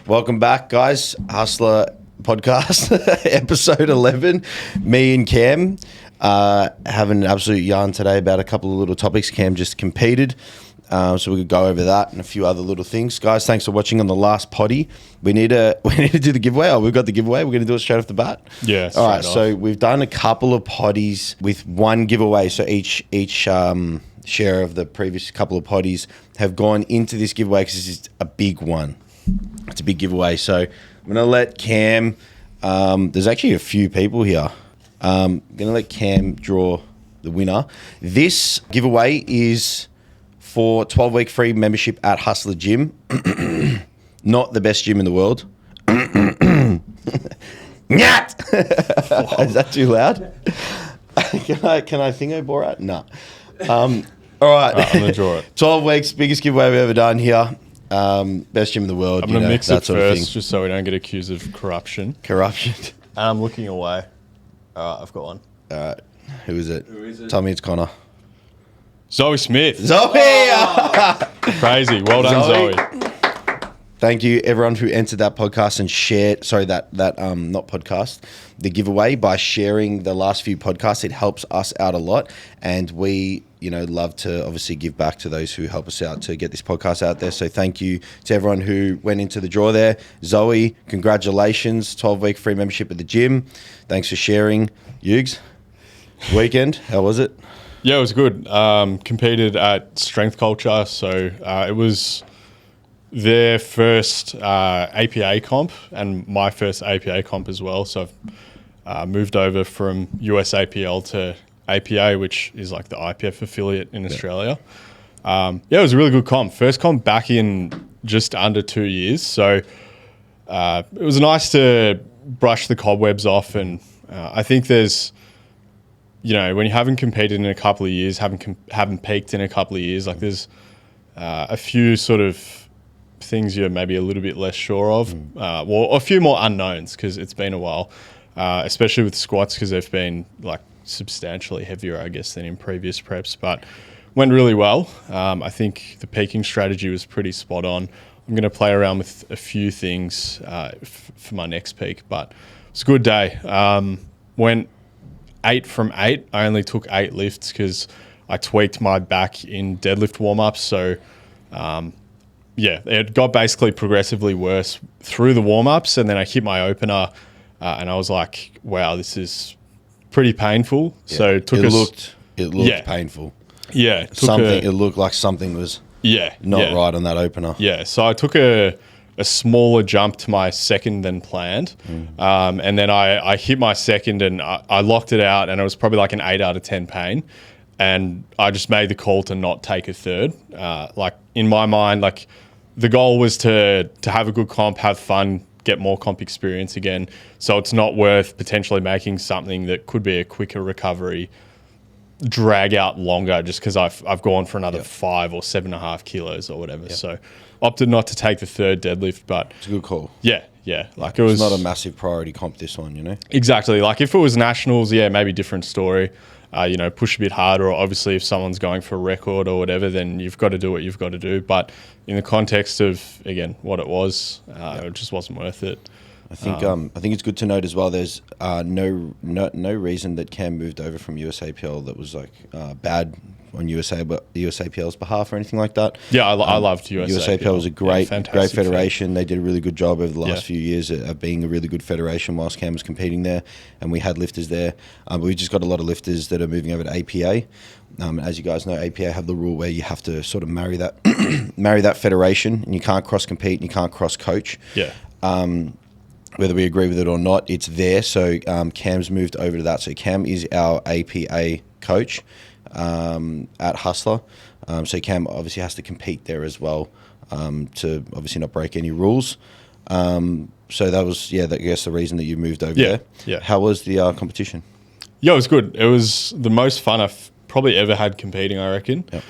Welcome back, guys. HUSLA Podcast episode 11. Me and Cam having an absolute yarn today about a couple of little topics. Cam just competed, so we could go over that and a few other little things. Guys, thanks for watching on the last potty. We need to do the giveaway. Oh, we've got the giveaway. We're going to do it straight off the bat. Yeah. All right. So we've done a couple of potties with one giveaway. So each share of the previous couple of potties have gone into this giveaway because this is a big one. It's a big giveaway. So I'm going to let Cam, there's actually a few people here. I'm going to let Cam draw the winner. This giveaway is for 12-week free membership at HUSLA Gym. Not the best gym in the world. Nyat! Is that too loud? Can I thingo Borat? No. All right. I'm going to draw it. 12 weeks, biggest giveaway we've ever done here. Best gym in the world. I'm going to mix it first just so we don't get accused of corruption. I'm looking away. All right, I've got one. All right. Who is it? Tell me it's Connor. Zoe Smith. Zoe! Crazy. Well done, Zoe. Thank you, everyone who entered that podcast and shared, not podcast, the giveaway by sharing the last few podcasts. It helps us out a lot. And we, love to obviously give back to those who help us out to get this podcast out there. So thank you to everyone who went into the draw there. Zoe, congratulations. 12-week free membership at the gym. Thanks for sharing. Yugs, weekend, how was it? Yeah, it was good. Competed at Strength Culture. So it was their first APA comp and my first APA comp as well. So I've moved over from USAPL to APA, which is like the IPF affiliate in Australia. It was a really good comp. First comp back in just under 2 years. So it was nice to brush the cobwebs off. And I think there's, when you haven't competed in a couple of years, haven't peaked in a couple of years, like there's a few sort of things you're maybe a little bit less sure of. A few more unknowns because it's been a while, especially with squats because they've been like substantially heavier, I guess, than in previous preps, but went really well. I think the peaking strategy was pretty spot on. I'm going to play around with a few things for my next peak, but it's a good day. Went 8 from 8. I only took 8 lifts because I tweaked my back in deadlift warm-ups. So, it got basically progressively worse through the warm-ups, and then I hit my opener, and I was like, wow, this is pretty painful. Yeah. So it looked painful. Yeah. It looked like something was not right on that opener. Yeah. So I took a smaller jump to my second than planned. And then I hit my second and I locked it out, and it was probably like an 8 out of 10 pain. And I just made the call to not take a third. Like in my mind, like the goal was to have a good comp, have fun, get more comp experience again. So it's not worth potentially making something that could be a quicker recovery drag out longer just because I've gone for another 5 or 7.5 kilos or whatever. So opted not to take the third deadlift, but it's a good call. Yeah. Like it's not a massive priority comp, this one, Exactly. Like if it was nationals, maybe different story. Push a bit harder, or obviously if someone's going for a record or whatever, then you've got to do what you've got to do. But in the context of, again, what it was, it just wasn't worth it. I think it's good to note as well. There's no reason that Cam moved over from USAPL that was like bad on USAPL's behalf or anything like that. Yeah, I loved USAPL. USAPL was a great federation. They did a really good job over the last few years of being a really good federation whilst Cam was competing there, and we had lifters there. But we just got a lot of lifters that are moving over to APA. As you guys know, APA have the rule where you have to sort of marry that federation, and you can't cross compete and you can't cross coach. Yeah. Whether we agree with it or not, it's there. So Cam's moved over to that. So Cam is our APA coach at HUSLA. So Cam obviously has to compete there as well to obviously not break any rules. So that was, I guess the reason that you moved over there. Yeah. How was the competition? Yeah, it was good. It was the most fun I've probably ever had competing, I reckon. Yep.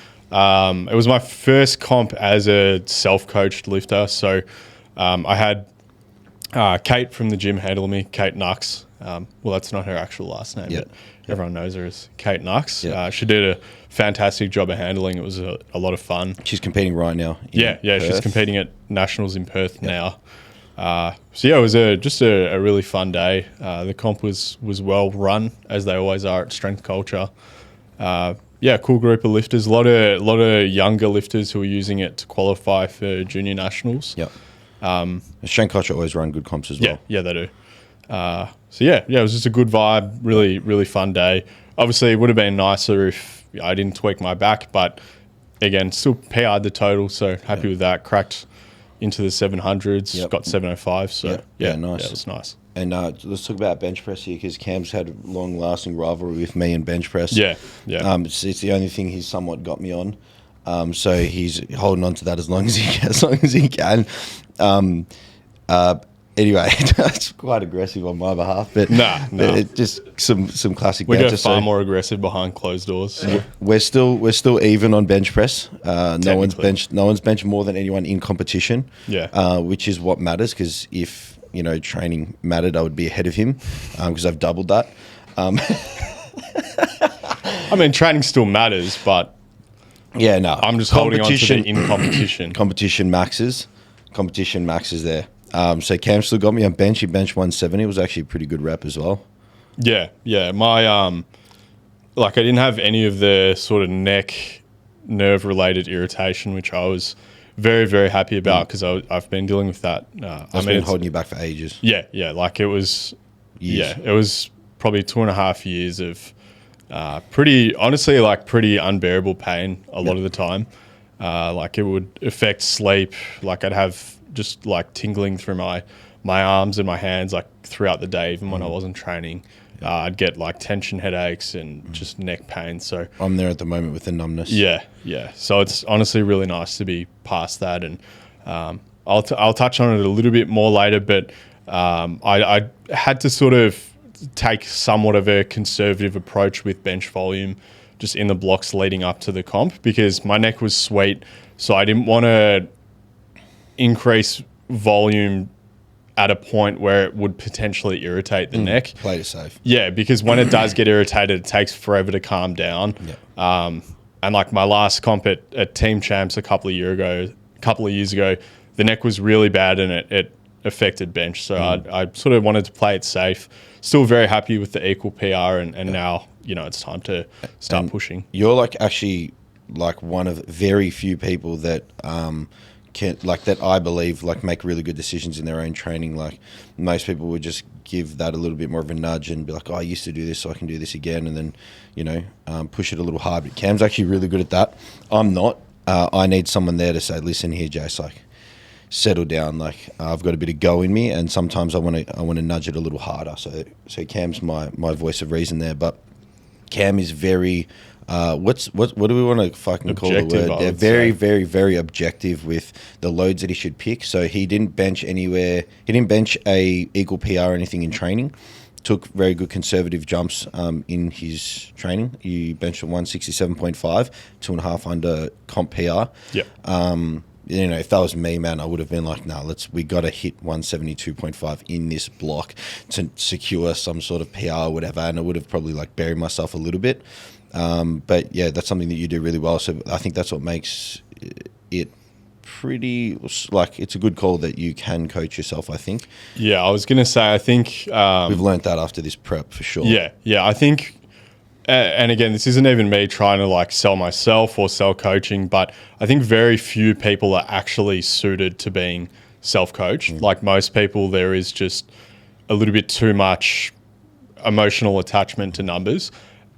It was my first comp as a self-coached lifter. So I had Kate from the gym handle me, Kate Nux. Well, that's not her actual last name, but everyone knows her as Kate Nux. She did a fantastic job of handling. It was a lot of fun. She's competing right now. She's competing at Nationals in Perth now. So yeah, it was just a really fun day. The comp was well run, as they always are at Strength Culture. Yeah, cool group of lifters. A lot of younger lifters who are using it to qualify for junior nationals. Yep. Strength Culture always run good comps as well. Yeah, they do. So yeah, it was just a good vibe. Really, really fun day. Obviously, it would have been nicer if I didn't tweak my back, but again, still PR'd the total, so happy with that. Cracked into the 700s, got 705. So yeah, nice. Yeah, it was nice. And let's talk about bench press here, because Cam's had a long-lasting rivalry with me in bench press. Yeah. It's the only thing he's somewhat got me on. So he's holding on to that as long as he can. Anyway, that's quite aggressive on my behalf, but nah. It just some classic. We go far more aggressive behind closed doors. So. We're still even on bench press. No one's benched more than anyone in competition. Yeah. Which is what matters, because if training mattered, I would be ahead of him, because I've doubled that. I mean, training still matters, but yeah, no, I'm just holding on to the in competition. Competition maxes there. So Cam still got me on bench. He benched 170. It was actually a pretty good rep as well. Yeah. My I didn't have any of the sort of neck nerve related irritation, which I was very, very happy about, because I've been dealing with that. That's been holding you back for ages. Yeah. Like it was. Years. Yeah, it was probably 2.5 years of pretty unbearable pain a lot of the time. Like it would affect sleep. Like I'd have just like tingling through my arms and my hands like throughout the day, even when I wasn't training. I'd get like tension headaches and just neck pain. So I'm there at the moment with the numbness. Yeah. So it's honestly really nice to be past that, and I'll touch on it a little bit more later. But I had to sort of take somewhat of a conservative approach with bench volume, just in the blocks leading up to the comp, because my neck was sweet, so I didn't want to increase volume at a point where it would potentially irritate the neck. Play it safe. Yeah, because when it does get irritated, it takes forever to calm down. Yeah. And like my last comp at Team Champs a couple of years ago, the neck was really bad and it affected bench. So I sort of wanted to play it safe. Still very happy with the equal PR, and now it's time to start pushing. You're like actually like one of very few people that that I believe like make really good decisions in their own training. Like most people would just give that a little bit more of a nudge and be like, oh, I used to do this, so I can do this again, and then push it a little hard. But Cam's actually really good at that. I'm not. I need someone there to say, listen here, Jace, like settle down. Like I've got a bit of go in me, and sometimes I want to nudge it a little harder. So Cam's my voice of reason there. But Cam is very what do we want to fucking objective, call the word? They're very, very, very objective with the loads that he should pick. So he didn't bench anywhere. He didn't bench a equal PR or anything in training. Took very good conservative jumps in his training. He benched a 167.5, 2.5 under comp PR. Yep. If that was me, man, I would have been like, we got to hit 172.5 in this block to secure some sort of PR or whatever. And I would have probably like buried myself a little bit. But yeah, that's something that you do really well. So I think that's what makes it pretty, like, it's a good call that you can coach yourself, I think. Yeah, I was going to say, I think... we've learnt that after this prep for sure. Yeah, I think... and again, this isn't even me trying to like sell myself or sell coaching, but I think very few people are actually suited to being self-coached. Like most people, there is just a little bit too much emotional attachment to numbers.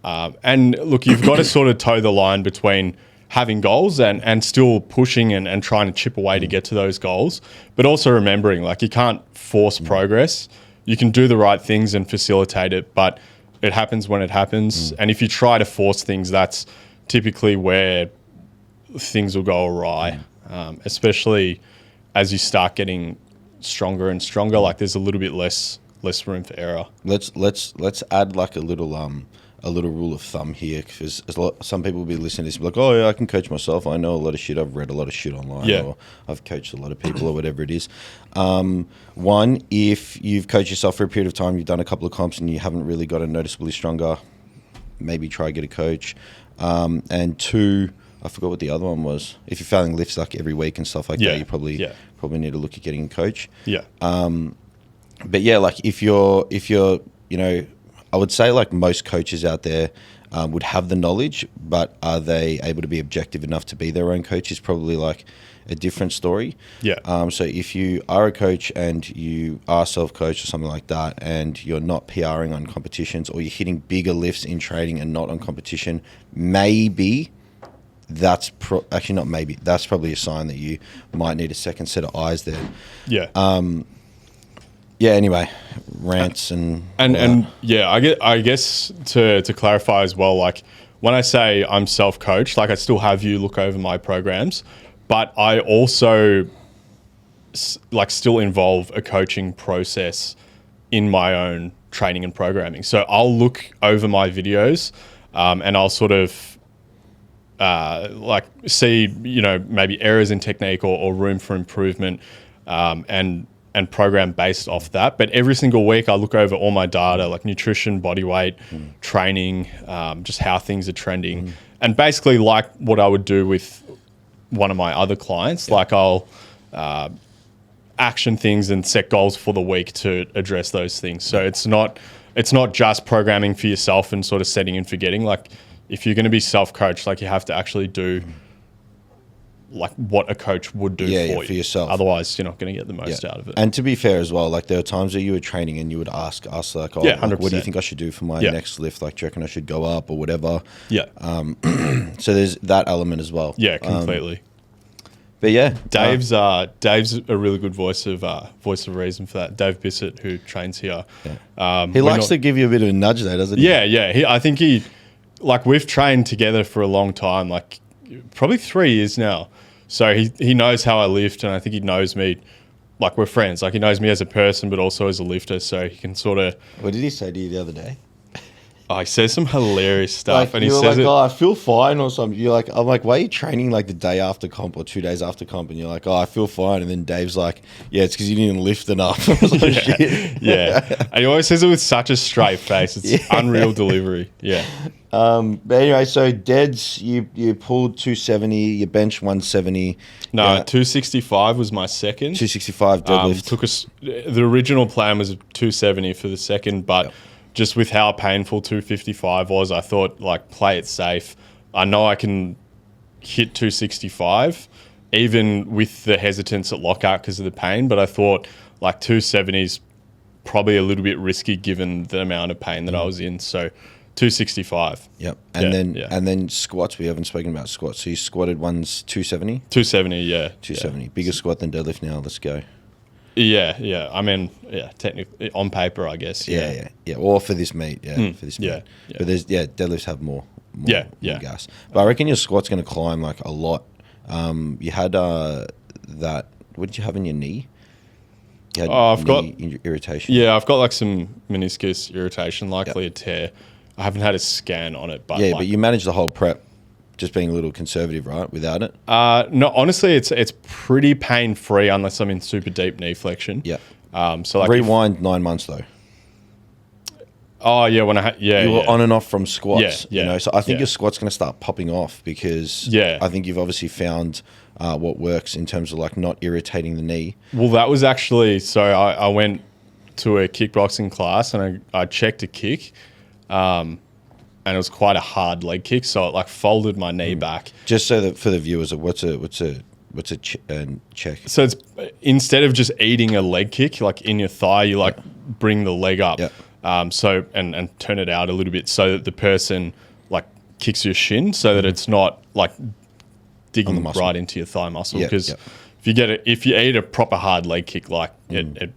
And look, you've got to sort of toe the line between having goals and still pushing and trying to chip away to get to those goals, but also remembering like you can't force progress. You can do the right things and facilitate it, but it happens when it happens. And if you try to force things, that's typically where things will go awry, especially as you start getting stronger and stronger. Like there's a little bit less room for error. Let's add like a little rule of thumb here, because some people will be listening to this and be like, oh yeah, I can coach myself. I know a lot of shit. I've read a lot of shit online, or I've coached a lot of people or whatever it is. One, if you've coached yourself for a period of time, you've done a couple of comps and you haven't really gotten noticeably stronger, maybe try get a coach. And two, I forgot what the other one was. If you're failing lifts like every week and stuff like that, you probably need to look at getting a coach. Yeah. But yeah, like if you're, you know, I would say like most coaches out there would have the knowledge, but are they able to be objective enough to be their own coach is probably like a different story. Yeah. So if you are a coach and you are self-coached or something like that, and you're not PRing on competitions, or you're hitting bigger lifts in training and not on competition, maybe that's actually not maybe, that's probably a sign that you might need a second set of eyes there. Yeah. Yeah, anyway, rants and yeah, I guess to clarify as well, like when I say I'm self-coached, like I still have you look over my programs, but I also like still involve a coaching process in my own training and programming. So I'll look over my videos and I'll sort of like see, you know, maybe errors in technique or room for improvement, and program based off that. But every single week I look over all my data, like nutrition, body weight, training, just how things are trending. And basically like what I would do with one of my other clients, like I'll action things and set goals for the week to address those things. So it's not just programming for yourself and sort of setting and forgetting. Like if you're going to be self-coached, like you have to actually do like what a coach would do for yourself. Otherwise, you're not going to get the most out of it. And to be fair as well, like there are times where you were training and you would ask us like, oh, like, what do you think I should do for my next lift? Like, do you reckon I should go up or whatever? Yeah. So there's that element as well. Yeah, completely. But yeah, Dave's a really good voice of reason for that. Dave Bissett, who trains here. Yeah. He likes to give you a bit of a nudge though, doesn't he? Yeah. I think like we've trained together for a long time, like probably 3 years now. So he knows how I lift, and I think he knows me, like we're friends. Like he knows me as a person, but also as a lifter, so he can sort of... What did he say to you the other day? Oh, he says some hilarious stuff. Like, and he says says like, oh, I feel fine or something. You're like, I'm like, why are you training like the day after comp or 2 days after comp? And you're like, oh, I feel fine. And then Dave's like, yeah, it's because you didn't lift enough. I was like, shit. Yeah. And he always says it with such a straight face. It's unreal delivery. Yeah. But anyway, so Deads, you pulled 270, you benched 170. No, 265 was my second. 265 deadlift. The original plan was 270 for the second, but just with how painful 255 was, I thought, like, play it safe. I know I can hit 265, even with the hesitance at lockout because of the pain, but I thought, like, 270 is probably a little bit risky given the amount of pain that I was in. So 265. Yep. And then squats, we haven't spoken about squats. So you squatted one's 270? 270, yeah. 270. Bigger squat than deadlift now. Let's go. Yeah. I mean, technically on paper, I guess. Yeah. Or for this meet, for this meet. Yeah. But there's deadlifts have more gas. But I reckon your squat's going to climb like a lot. You had that. What did you have in your knee? You had I've got irritation. Yeah, I've got like some meniscus irritation, likely a tear. I haven't had a scan on it, but but you managed the whole prep. Just being a little conservative, right? Without it? No, honestly, it's pretty pain free unless I'm in super deep knee flexion. Yeah. So like rewind 9 months though. Oh yeah, when I you were on and off from squats. Yeah. You know, so I think your squat's going to start popping off because I think you've obviously found what works in terms of like not irritating the knee. Well, that was actually I went to a kickboxing class and I checked a kick. And it was quite a hard leg kick, so it like folded my knee back. Just so that for the viewers, what's a check? So it's instead of just eating a leg kick like in your thigh, you like bring the leg up, so and turn it out a little bit so that the person like kicks your shin, so that it's not like digging right into your thigh muscle. Because if you eat a proper hard leg kick, like it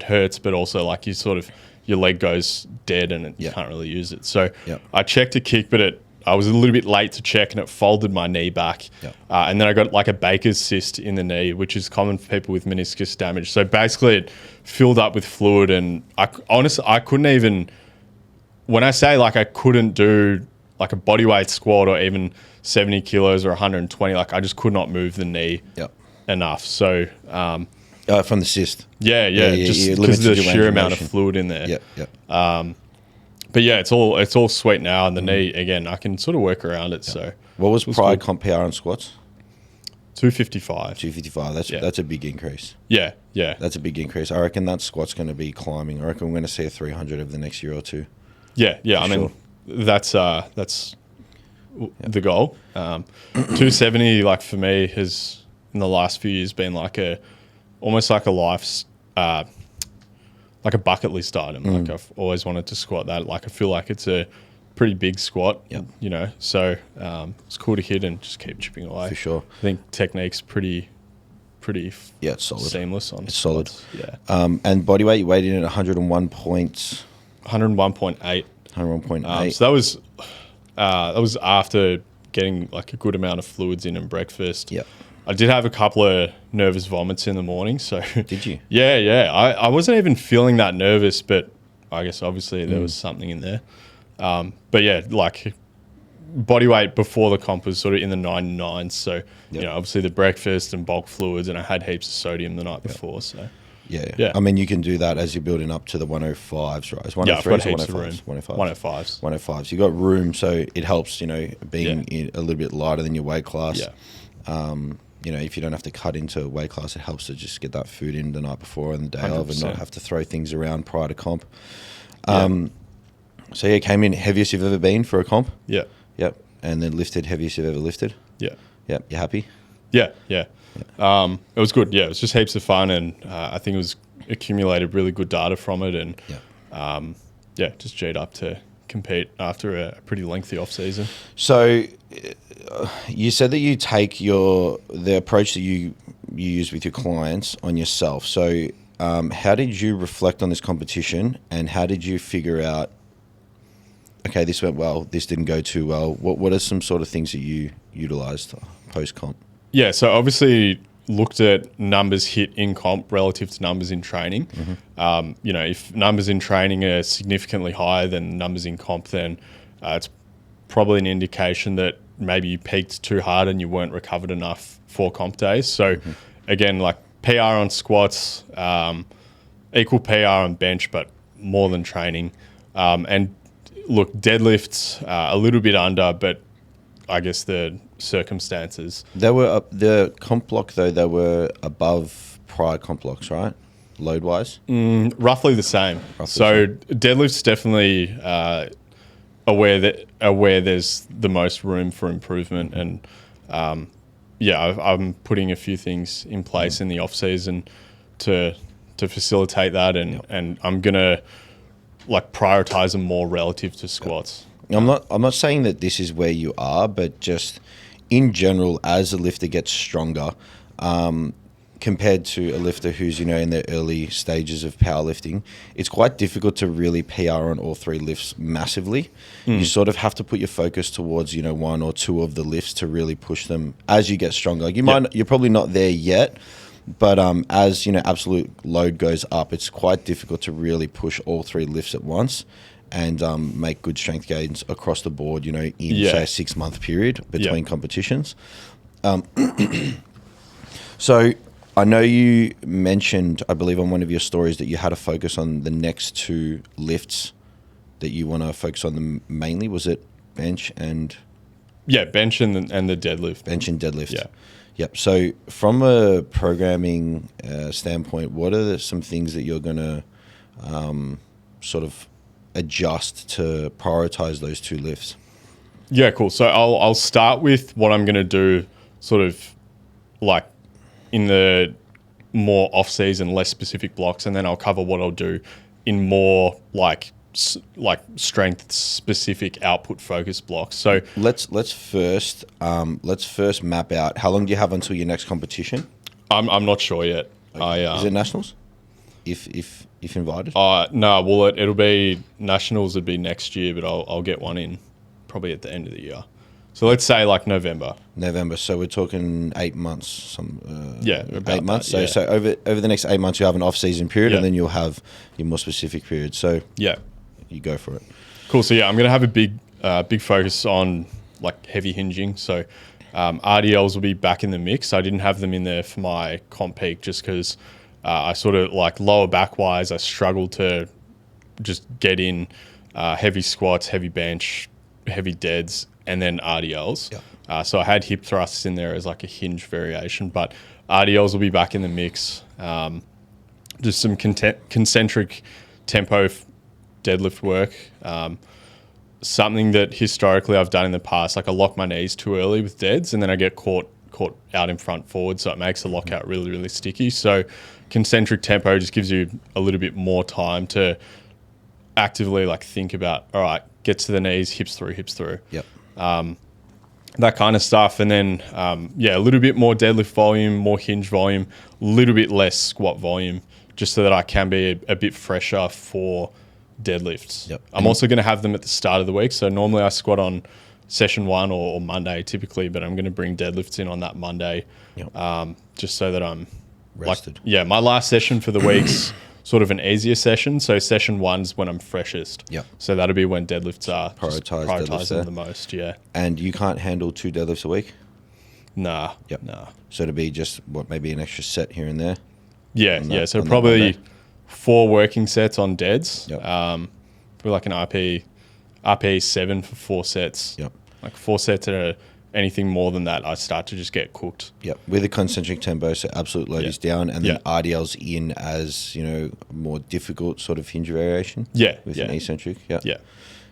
hurts, but also like you sort of. Your leg goes dead and you can't really use it. So I checked a kick, but I was a little bit late to check and it folded my knee back. And then I got like a Baker's cyst in the knee, which is common for people with meniscus damage. So basically it filled up with fluid and honestly, I couldn't even, when I say like I couldn't do like a bodyweight squat or even 70 kilos or 120, like I just could not move the knee enough. So, from the cyst. Just because of the sheer amount of fluid in there. But yeah, it's all sweet now, and the knee again, I can sort of work around it. So What was prior comp PR on squats? 255. 255. That's a big increase. Yeah. That's a big increase. I reckon that squat's going to be climbing. I reckon we're going to see a 300 over the next year or two. Yeah. I mean, that's the goal. 270, like for me, has in the last few years been almost like a life's like a bucket list item. Like I've always wanted to squat that. Like I feel like it's a pretty big squat. You know, so it's cool to hit and just keep chipping away. For sure. I think technique's pretty it's solid. Seamless on. It's squats. solid. Yeah. And body weight, you weighed in at 101 points. 101.8. 101.8. So that was after getting like a good amount of fluids in and breakfast. Yeah. I did have a couple of nervous vomits in the morning. So did you? Yeah. I wasn't even feeling that nervous, but I guess obviously there was something in there. But yeah, like body weight before the comp was sort of in the 99s. So, you know, obviously the breakfast and bulk fluids, and I had heaps of sodium the night before. So yeah. I mean, you can do that as you're building up to the 105s, right? It's 103s I've got or heaps of 105s? room. 105s. 105s. 105s. You got room, so it helps, you know, being a little bit lighter than your weight class. Yeah. You know, if you don't have to cut into weight class, it helps to just get that food in the night before and the day 100%. of, and not have to throw things around prior to comp. So yeah, came in heaviest you've ever been for a comp. Yeah. Yep. And then lifted heaviest you've ever lifted. Yeah. Yep. You happy? Yeah. It was good. Yeah, it was just heaps of fun, and I think it was accumulated really good data from it, and just G'd up to compete after a pretty lengthy off season. So you said that you take the approach that you use with your clients on yourself. So how did you reflect on this competition, and how did you figure out, okay, this went well, this didn't go too well? What are some sort of things that you utilized post comp? Yeah, so obviously looked at numbers hit in comp relative to numbers in training. You know, if numbers in training are significantly higher than numbers in comp, then it's probably an indication that maybe you peaked too hard and you weren't recovered enough for comp days. So again, like PR on squats, equal PR on bench, but more than training. And look, deadlifts a little bit under, but I guess the circumstances. They were the comp block though. They were above prior comp blocks, right? Load wise, roughly the same. Deadlifts definitely aware there's the most room for improvement, and I'm putting a few things in place in the off season to facilitate that, and I'm gonna like prioritize them more relative to squats. I'm not saying that this is where you are, but just in general, as a lifter gets stronger, compared to a lifter who's, you know, in the early stages of powerlifting, it's quite difficult to really PR on all three lifts massively. You sort of have to put your focus towards, you know, one or two of the lifts to really push them as you get stronger. Like you're probably not there yet, but as, you know, absolute load goes up, it's quite difficult to really push all three lifts at once and make good strength gains across the board, you know, in say a 6-month period between competitions. So I know you mentioned, I believe on one of your stories, that you had a focus on the next two lifts that you want to focus on them mainly. Was it bench and... Yeah, bench and the deadlift. Bench and deadlift. Yeah. Yep. So from a programming standpoint, what are some things that you're going to sort of adjust to prioritize those two lifts? Yeah, cool. So I'll start with what I'm going to do sort of like in the more off-season, less specific blocks, and then I'll cover what I'll do in more like strength-specific output-focused blocks. So let's first map out, how long do you have until your next competition? I'm not sure yet. Okay. Is it nationals? If invited? No, well it'll be nationals. It'd be next year, but I'll get one in probably at the end of the year. So let's say like November. So we're talking 8 months. 8 months. That, so over the next 8 months, you have an off-season period, and then you'll have your more specific period. So you go for it. Cool. So I'm gonna have a big focus on like heavy hinging. So RDLs will be back in the mix. I didn't have them in there for my comp peak just because I sort of like lower back wise, I struggled to just get in heavy squats, heavy bench, heavy deads, and then RDLs. Yeah. So I had hip thrusts in there as like a hinge variation, but RDLs will be back in the mix. Just some concentric tempo deadlift work. Something that historically I've done in the past, like I lock my knees too early with deads and then I get caught out in front forward, so it makes the lockout really, really sticky. So concentric tempo just gives you a little bit more time to actively like think about, all right, get to the knees, hips through. Yep. That kind of stuff. And then, a little bit more deadlift volume, more hinge volume, a little bit less squat volume, just so that I can be a bit fresher for deadlifts. Yep. I'm also going to have them at the start of the week. So normally I squat on session 1 or Monday typically, but I'm going to bring deadlifts in on that Monday, just so that I'm rested. My last session for the week's sort of an easier session. So session 1's when I'm freshest. Yep. So that'll be when deadlifts are prioritized the most. Yeah. And you can't handle 2 deadlifts a week? Nah. Yep. Nah. So to be just maybe an extra set here and there? Yeah. So probably 4 working sets on deads. Yep. Probably like an RP 7 for 4 sets. Yep. Like 4 sets are anything more than that, I start to just get cooked. Yep. With a concentric tempo, so absolute load is down, and then RDL's in as, more difficult sort of hinge variation. Yeah. With an eccentric. Yeah. Yeah.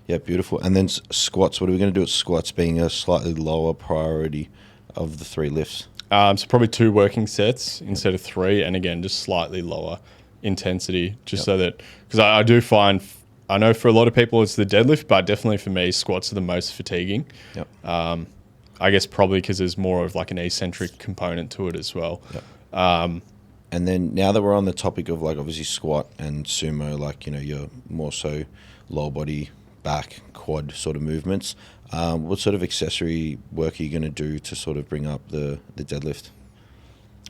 Yeah, beautiful. And then squats, what are we going to do at squats being a slightly lower priority of the 3 lifts? So probably 2 working sets instead of 3, and again, just slightly lower intensity, just so that, because I do find, I know for a lot of people it's the deadlift, but definitely for me, squats are the most fatiguing. Yep. I guess probably because there's more of like an eccentric component to it as well. Yep. And then now that we're on the topic of like obviously squat and sumo, like, you're more so lower body, back, quad sort of movements. What sort of accessory work are you going to do to sort of bring up the deadlift?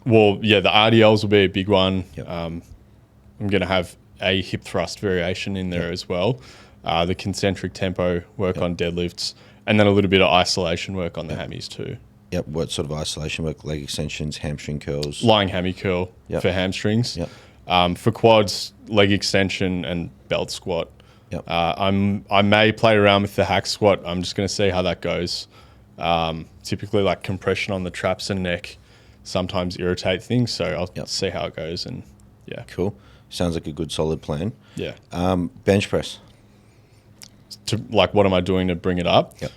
Well, the RDLs will be a big one. Yep. I'm going to have a hip thrust variation in there as well. The concentric tempo work on deadlifts, and then a little bit of isolation work on the hammies too. Yep. What sort of isolation work? Leg extensions, hamstring curls? Lying hammy curl for hamstrings. Yep. For quads, leg extension and belt squat. Yep. I may play around with the hack squat. I'm just going to see how that goes. Typically, like compression on the traps and neck sometimes irritate things, so I'll see how it goes. And Cool. Sounds like a good solid plan. Yeah. Bench press. What am I doing to bring it up? Yep.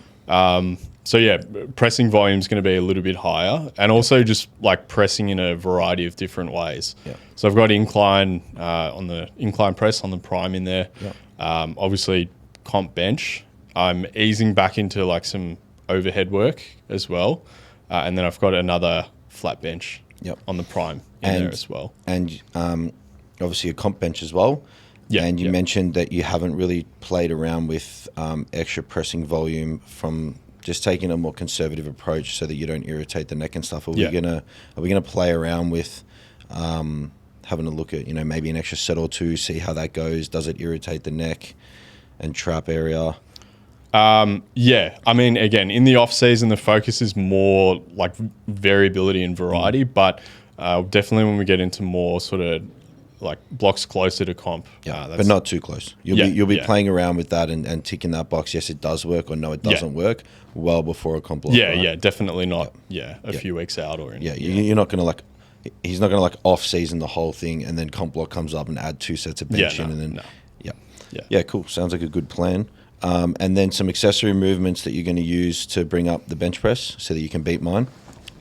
Pressing volume is going to be a little bit higher, and also just like pressing in a variety of different ways. Yep. So I've got incline on the incline press on the prime in there. Yep. Obviously comp bench. I'm easing back into like some overhead work as well, and then I've got another flat bench on the prime in there as well. And obviously a comp bench as well. Yeah. And you mentioned that you haven't really played around with extra pressing volume from just taking a more conservative approach so that you don't irritate the neck and stuff. Are we gonna play around with having a look at maybe an extra set or 2, see how that goes? Does it irritate the neck and trap area? I mean, again, in the off season, the focus is more like variability and variety, but definitely when we get into more sort of like blocks closer to comp, but not too close. You'll be playing around with that and ticking that box. Yes, it does work, or no, it doesn't work. Well before a comp block. Definitely not. A few weeks out or anything. You're not gonna like. He's not gonna like off season the whole thing and then comp block comes up and add 2 sets of bench in and then cool. Sounds like a good plan. And then some accessory movements that you're going to use to bring up the bench press so that you can beat mine.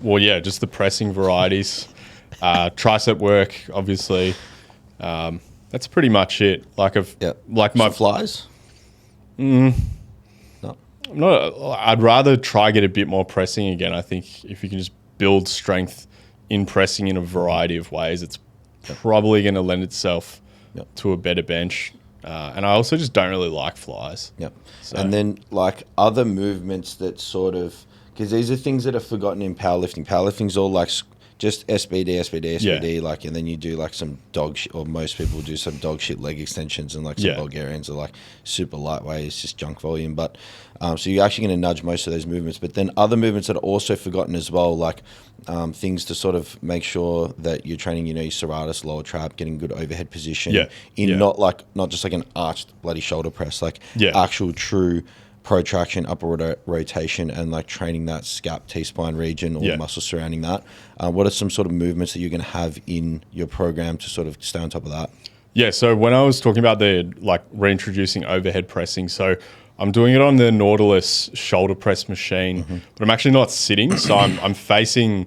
Well, just the pressing varieties, tricep work, obviously. That's pretty much it. Like my flies. No. I'd rather try get a bit more pressing again. I think if you can just build strength in pressing in a variety of ways, it's probably going to lend itself to a better bench. And I also just don't really like flies. Yep. So. And then like other movements that sort of, because these are things that are forgotten in powerlifting. Powerlifting's all like just SBD, like, and then you do like some dog shit, or most people do some dog shit leg extensions, and like some Bulgarians are like super lightweight, it's just junk volume. But so you're actually going to nudge most of those movements. But then other movements that are also forgotten as well, like things to sort of make sure that you're training, you know, your serratus, lower trap, getting good overhead position, not just like an arched bloody shoulder press, like actual true protraction, upper rotation, and like training that scap T-spine region or the muscles surrounding that. What are some sort of movements that you're going to have in your program to sort of stay on top of that? Yeah, so when I was talking about the like reintroducing overhead pressing, so I'm doing it on the Nautilus shoulder press machine, but I'm actually not sitting. So I'm facing,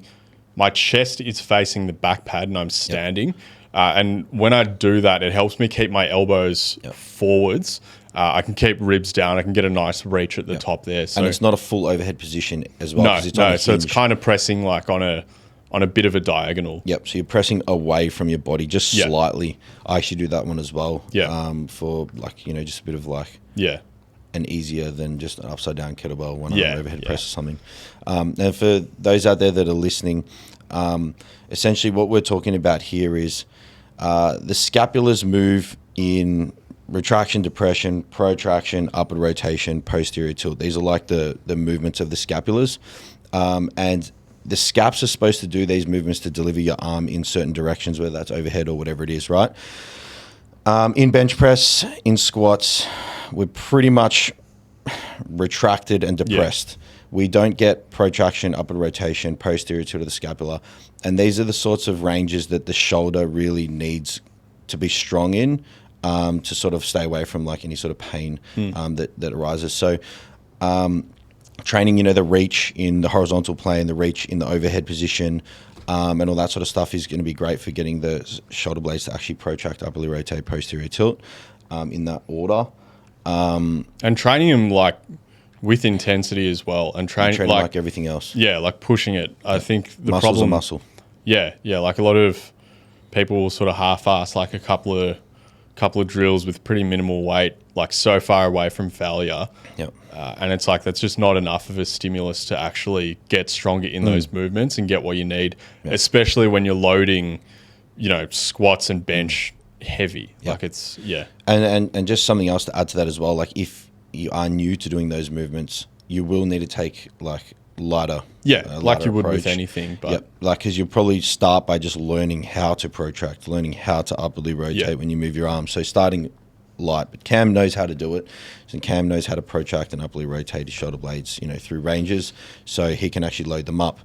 my chest is facing the back pad and I'm standing. And when I do that, it helps me keep my elbows forwards. I can keep ribs down. I can get a nice reach at the top there. So, and it's not a full overhead position as well. No. So it's kind of pressing like on a bit of a diagonal. Yep. So you're pressing away from your body just slightly. I actually do that one as well. Yeah. For like, you know, just a bit of like an easier than just an upside down kettlebell when I'm overhead press or something. And for those out there that are listening, essentially what we're talking about here is the scapulars move in retraction, depression, protraction, upward rotation, posterior tilt. These are like the movements of the scapulars. And the scaps are supposed to do these movements to deliver your arm in certain directions, whether that's overhead or whatever it is, right? In bench press, in squats, we're pretty much retracted and depressed. We don't get protraction, upward rotation, posterior tilt of the scapula. And these are the sorts of ranges that the shoulder really needs to be strong in, to sort of stay away from like any sort of pain that arises. So training, you know, the reach in the horizontal plane, the reach in the overhead position, and all that sort of stuff is going to be great for getting the shoulder blades to actually protract, upwardly rotate, posterior tilt, in that order. And training them like with intensity as well, and training like everything else. Yeah, like pushing it. I think the Muscle's problem, a muscle. Yeah, like a lot of people will sort of half-ass like a couple of drills with pretty minimal weight, like so far away from failure. Yep. And it's like that's just not enough of a stimulus to actually get stronger in those movements and get what you need, especially when you're loading, you know, squats and bench heavy. Like it's And just something else to add to that as well. Like if you are new to doing those movements, you will need to take like lighter. Like you would approach with anything. But like because you probably start by just learning how to protract, learning how to upwardly rotate when you move your arms. So starting light, but Cam knows how to do it. So Cam knows how to protract and upwardly rotate his shoulder blades, you know, through ranges, so he can actually load them up.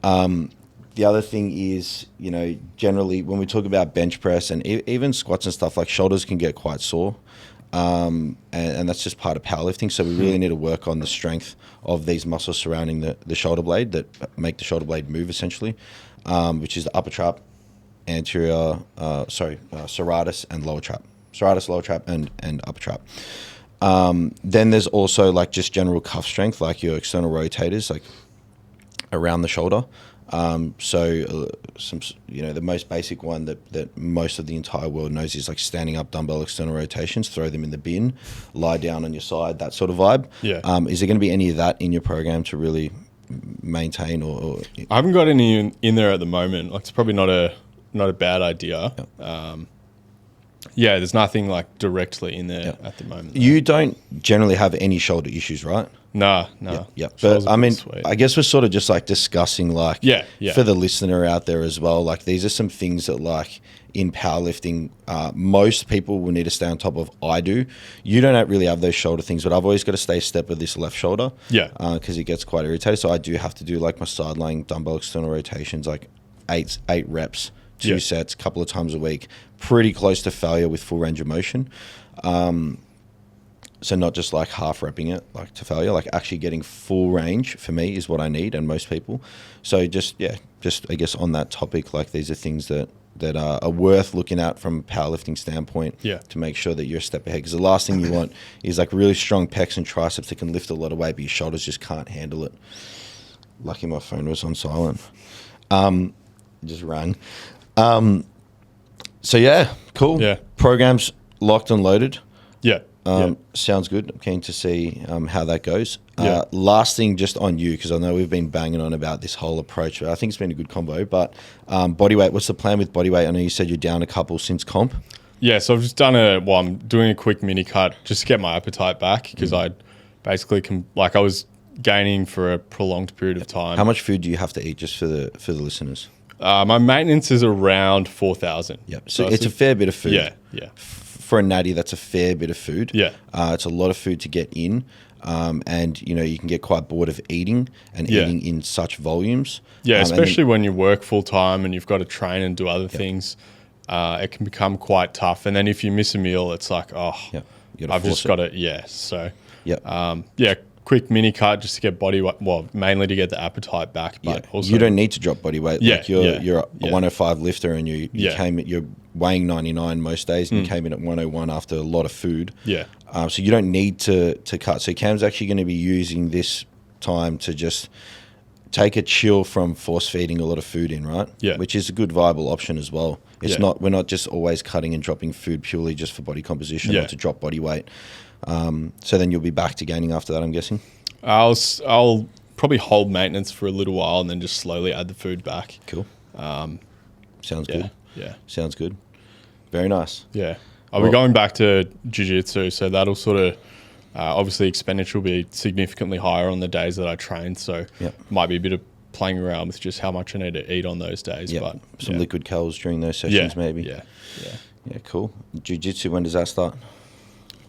The other thing is, you know, generally when we talk about bench press and even squats and stuff, like shoulders can get quite sore. And that's just part of powerlifting. So we really need to work on the strength of these muscles surrounding the shoulder blade that make the shoulder blade move essentially, which is the upper trap, anterior, serratus and lower trap. Serratus, lower trap and upper trap. Then there's also like just general cuff strength, like your external rotators, like around the shoulder. Some, you know, the most basic one that most of the entire world knows is like standing up dumbbell external rotations, throw them in the bin, lie down on your side, that sort of vibe. Is there going to be any of that in your program to really maintain or I haven't got any in there at the moment. Like it's probably not a bad idea. There's nothing like directly in there at the moment. You don't generally have any shoulder issues, right? No. But I mean, I guess we're sort of just like discussing like for the listener out there as well, like these are some things that like in powerlifting, most people will need to stay on top of. I do. You don't really have those shoulder things, but I've always got to stay a step with this left shoulder. Because it gets quite irritated. So I do have to do like my side lying dumbbell external rotations, like eight reps, 2 sets, a couple of times a week, pretty close to failure with full range of motion. So not just like half repping it like to failure, like actually getting full range for me is what I need and most people. So just I guess on that topic, like these are things that are worth looking at from a powerlifting standpoint to make sure that you're a step ahead. Because the last thing you want is like really strong pecs and triceps that can lift a lot of weight, but your shoulders just can't handle it. Lucky my phone was on silent. Just rang. So yeah, cool. Yeah. Program's locked and loaded. Yeah. Sounds good. I'm keen to see how that goes. Yeah. Last thing, just on you, because I know we've been banging on about this whole approach. I think it's been a good combo. But body weight, what's the plan with body weight? I know you said you're down a couple since comp. Yeah, so I've just I'm doing a quick mini cut just to get my appetite back because I basically I was gaining for a prolonged period of time. How much food do you have to eat, just for the listeners? My maintenance is around 4,000. Yep. So it's a fair bit of food. Yeah. For a natty, that's a fair bit of food. Yeah. It's a lot of food to get in. And, you can get quite bored of eating and eating in such volumes. Yeah, especially when you work full time and you've got to train and do other things. It can become quite tough. And then if you miss a meal, it's like, I've just got to, So, quick mini cut just to get body weight, mainly to get the appetite back. But also, you don't need to drop body weight. Yeah, like you're a 105 lifter and you're weighing 99 most days and you came in at 101 after a lot of food. Yeah. So you don't need to cut. So Cam's actually going to be using this time to just take a chill from force feeding a lot of food in, right? Yeah. Which is a good viable option as well. We're not just always cutting and dropping food purely just for body composition or to drop body weight. So then you'll be back to gaining after that, I'm guessing? I'll probably hold maintenance for a little while and then just slowly add the food back. Cool. Sounds good. Yeah. Sounds good. Very nice. Yeah. I'll be going back to jiu-jitsu, so that'll sort of, obviously expenditure will be significantly higher on the days that I train, so might be a bit of playing around with just how much I need to eat on those days. Yep. But some liquid calories during those sessions maybe. Yeah, cool. Jiu-jitsu, when does that start?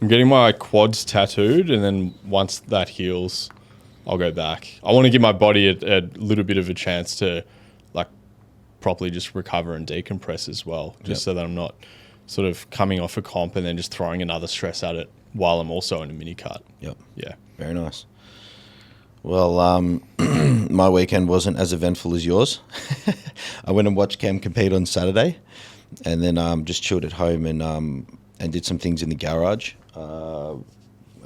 I'm getting my quads tattooed, and then once that heals, I'll go back. I want to give my body a little bit of a chance to properly just recover and decompress as well, just so that I'm not sort of coming off a comp and then just throwing another stress at it while I'm also in a mini cut. Yep. Yeah. Very nice. Well, my weekend wasn't as eventful as yours. I went and watched Cam compete on Saturday, and then just chilled at home and did some things in the garage. I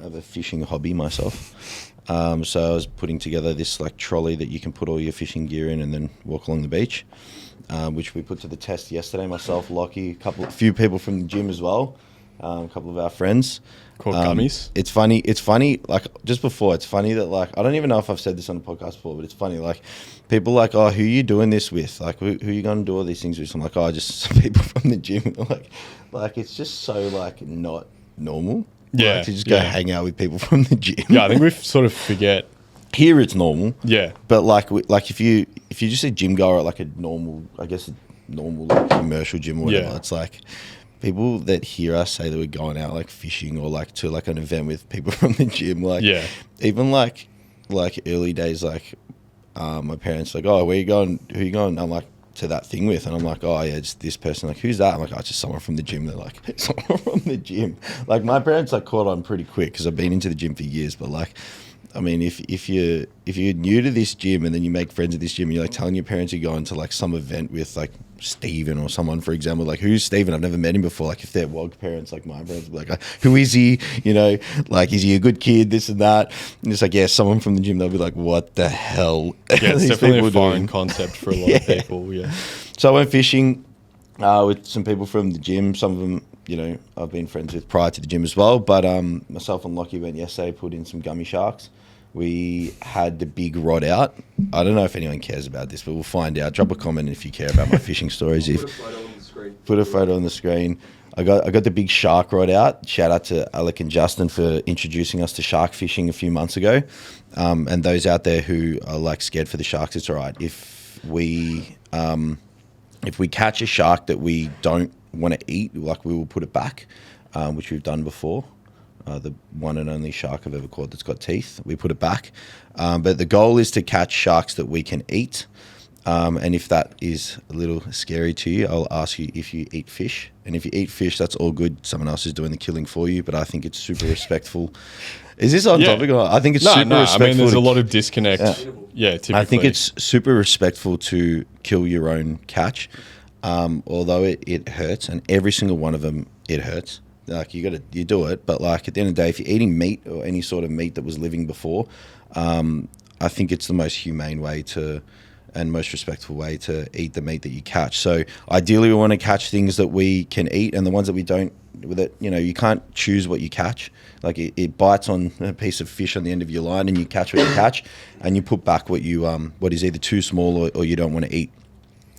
have a fishing hobby myself. So I was putting together this trolley that you can put all your fishing gear in and then walk along the beach, which we put to the test yesterday. Myself, Lockie, a few people from the gym as well, a couple of our friends. Called gummies. It's funny. Just before, it's funny that I don't even know if I've said this on the podcast before, but it's funny. People oh, who are you doing this with? Who are you going to do all these things with? So I'm oh, just some people from the gym. It's just so not normal. Yeah. To just go hang out with people from the gym. Yeah, I think we sort of forget. Here it's normal. Yeah. But if you just a gym goer at a normal commercial gym or whatever, it's people that hear us say that we're going out fishing or to an event with people from the gym, even early days, my parents oh, where you going? Who are you going? I'm to that thing with, and I'm oh yeah, it's this person. Who's that? I'm oh, it's just someone from the gym. They're someone from the gym. My parents caught on pretty quick because I've been into the gym for years, but I mean, if you're new to this gym and then you make friends at this gym and you're telling your parents you're going to some event with Steven or someone, for example, who's Steven? I've never met him before. If they're WOG parents, my parents will be who is he? Is he a good kid? This and that. And it's yeah, someone from the gym. They'll be what the hell? Yeah, it's definitely a foreign concept for a lot of people. Yeah. So I went fishing with some people from the gym. Some of them, I've been friends with prior to the gym as well. But myself and Lockie went yesterday, put in some gummy sharks. We had the big rod out. I don't know if anyone cares about this, but we'll find out. Drop a comment if you care about my fishing stories. Put a photo on the screen. Put a photo on the screen. I got the big shark rod out. Shout out to Alec and Justin for introducing us to shark fishing a few months ago. And those out there who are scared for the sharks, it's all right. If we catch a shark that we don't want to eat, we will put it back, which we've done before. The one and only shark I've ever caught that's got teeth, we put it back. But the goal is to catch sharks that we can eat. And if that is a little scary to you, I'll ask you if you eat fish. And if you eat fish, that's all good. Someone else is doing the killing for you. But I think it's super respectful. Is this on topic? Or I think it's super respectful. I mean, there's a lot of disconnect. Yeah, typically. I think it's super respectful to kill your own catch. Although it hurts, and every single one of them, it hurts. You do it, but at the end of the day, if you're eating meat or any sort of meat that was living before, I think it's the most humane way to and most respectful way to eat the meat that you catch. So ideally we want to catch things that we can eat, and the ones that we don't, that, you know, you can't choose what you catch. Like it bites on a piece of fish on the end of your line, and you catch what you catch, and you put back what you what is either too small or you don't want to eat.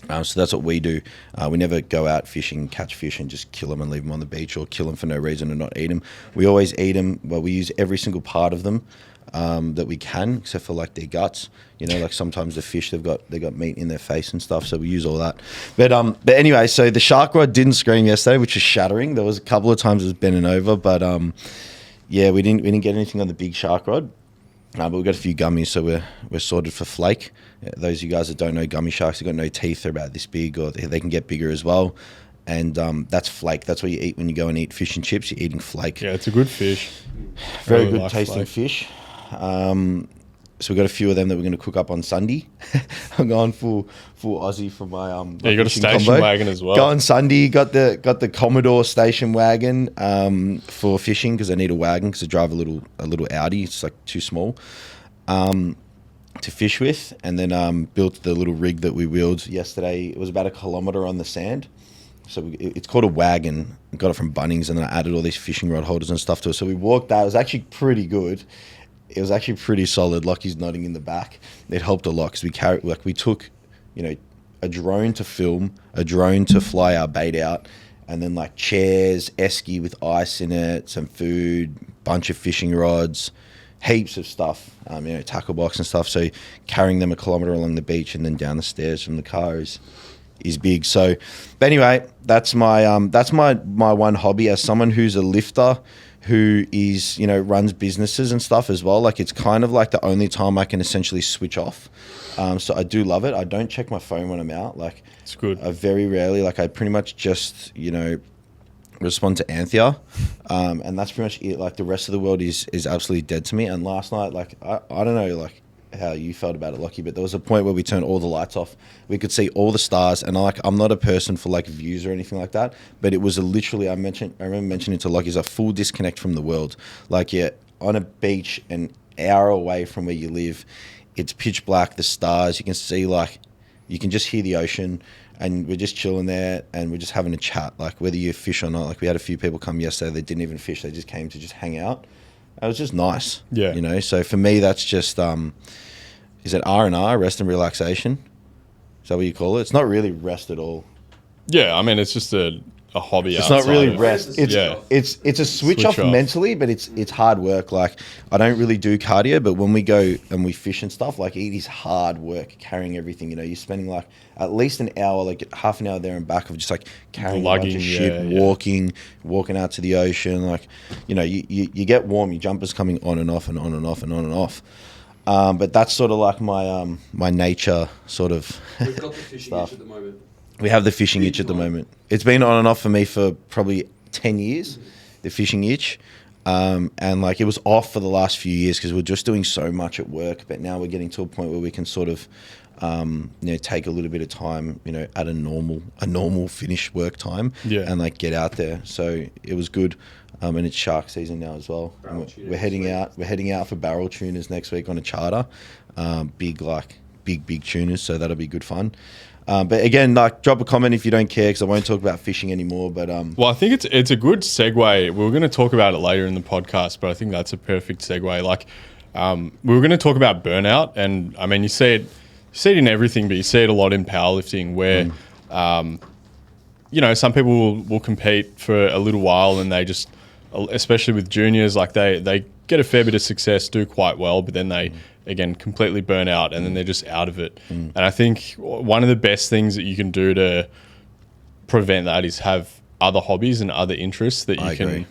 So that's what we do. We never go out fishing, catch fish, and just kill them and leave them on the beach, or kill them for no reason and not eat them. We always eat them. Well, we use every single part of them that we can, except for like their guts. You know, like sometimes the fish, they've got meat in their face and stuff, so we use all that. But anyway, so the shark rod didn't scream yesterday, which is shattering. There was a couple of times it was bending over, but yeah, we didn't get anything on the big shark rod. But we've got a few gummies, so we're sorted for flake. Those of you guys that don't know, gummy sharks have got no teeth. They're about this big, or they can get bigger as well. And that's flake. That's what you eat when you go and eat fish and chips. You're eating flake. Yeah, it's a good fish. Very good tasting fish. So we've got a few of them that we're going to cook up on Sunday. I'm going full Aussie for my yeah, you got a station combo. wagon as well. Going Sunday, got the Commodore station wagon for fishing, because I need a wagon because I drive a little Audi. It's like too small to fish with. And then built the little rig that we wheeled yesterday. It was about 1 kilometre on the sand. So it's called a wagon. I got it from Bunnings, and then I added all these fishing rod holders and stuff to it. So we walked that. It was actually pretty good. It was actually pretty solid. Lockie's nodding in the back. It helped a lot because we took, you know, a drone to film, a drone to fly our bait out, and then like chairs, esky with ice in it, some food, bunch of fishing rods, heaps of stuff, you know, tackle box and stuff. So carrying them 1 kilometre along the beach and then down the stairs from the car is big. So, but anyway, that's my one hobby as someone who's a lifter, who is, you know, runs businesses and stuff as well. Like, it's kind of like the only time I can essentially switch off. So I do love it. I don't check my phone when I'm out. Like, it's good. I very rarely, like, I pretty much just, you know, respond to Anthea. And that's pretty much it. Like, the rest of the world is absolutely dead to me. And last night, like, I don't know, like, how you felt about it, Lockie, but there was a point where we turned all the lights off. We could see all the stars, and I'm not a person for like views or anything like that, but it was literally, I remember mentioning to Lockie, it's a full disconnect from the world. Like, you're on a beach an hour away from where you live. It's pitch black, the stars, you can see, like, you can just hear the ocean, and we're just chilling there, and we're just having a chat, like, whether you fish or not. Like, we had a few people come yesterday, they didn't even fish, they just came to just hang out. It was just nice. Yeah. You know, so for me, that's just, is it R&R, rest and relaxation? Is that what you call it? It's not really rest at all. Yeah, I mean, it's just a hobby. It's not really rest. It's a switch off mentally, but it's hard work. Like, I don't really do cardio, but when we go and we fish and stuff, like, it is hard work carrying everything. You know, you're spending like at least an hour, like half an hour there and back of just like carrying a bunch of shit, walking out to the ocean. Like, you know, you get warm, your jumper's coming on and off and on and off and on and off. But that's sort of like my my nature sort of We've got the fishing itch at the moment. We have the fishing itch at the moment. It's been on and off for me for probably 10 years, the fishing itch. And like, it was off for the last few years because we're just doing so much at work. But now we're getting to a point where we can sort of, you know, take a little bit of time, you know, at a normal finish work time, and like get out there. So it was good. And it's shark season now as well. We're heading out for barrel tuners next week on a charter. Big tuners. So that'll be good fun. But again, like, drop a comment if you don't care, because I won't talk about fishing anymore. But well, I think it's a good segue. We were going to talk about it later in the podcast, but I think that's a perfect segue. Like, we were going to talk about burnout, and I mean, you see it in everything, but you see it a lot in powerlifting, where you know, some people will compete for a little while, and they just, especially with juniors, like they get a fair bit of success, do quite well, but then they again completely burn out, and then they're just out of it. And I think one of the best things that you can do to prevent that is have other hobbies and other interests that you can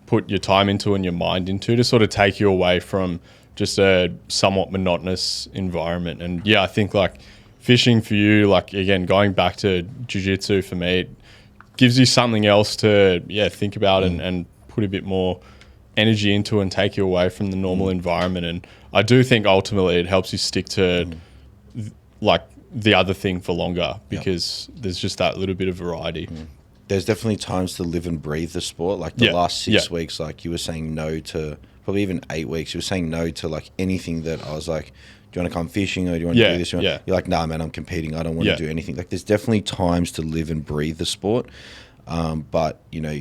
put your time into and your mind into to sort of take you away from just a somewhat monotonous environment. And yeah, I think like fishing for you, like, again, going back to jiu-jitsu for me, it gives you something else to think about and put a bit more energy into and take you away from the normal environment. And I do think ultimately it helps you stick to like the other thing for longer, because there's just that little bit of variety. There's definitely times to live and breathe the sport. Like the last 6 weeks, like, you were saying no to, probably even 8 weeks, you were saying no to like anything that I was like do you want to come fishing or do you want to do this? Yeah. You're like, nah, man, I'm competing. I don't want to do anything. Like, there's definitely times to live and breathe the sport. But, you know,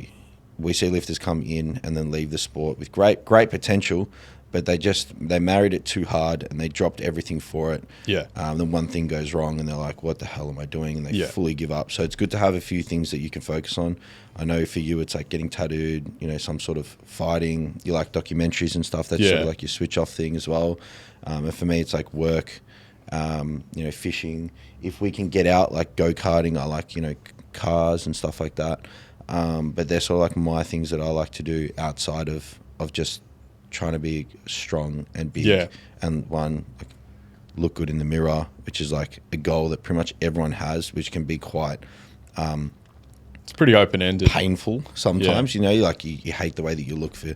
we see lifters come in and then leave the sport with great potential, but they married it too hard and they dropped everything for it. Yeah. Then one thing goes wrong and they're like, what the hell am I doing? And they fully give up. So it's good to have a few things that you can focus on. I know for you, it's like getting tattooed, you know, some sort of fighting. You like documentaries and stuff. That's sort of like your switch off thing as well. And for me, it's like work, you know, fishing. If we can get out, like go-karting, I like, you know, cars and stuff like that. But they're sort of like my things that I like to do outside of just trying to be strong and big and like look good in the mirror, which is like a goal that pretty much everyone has, which can be quite it's pretty open-ended, painful sometimes. You know, like you hate the way that you look for.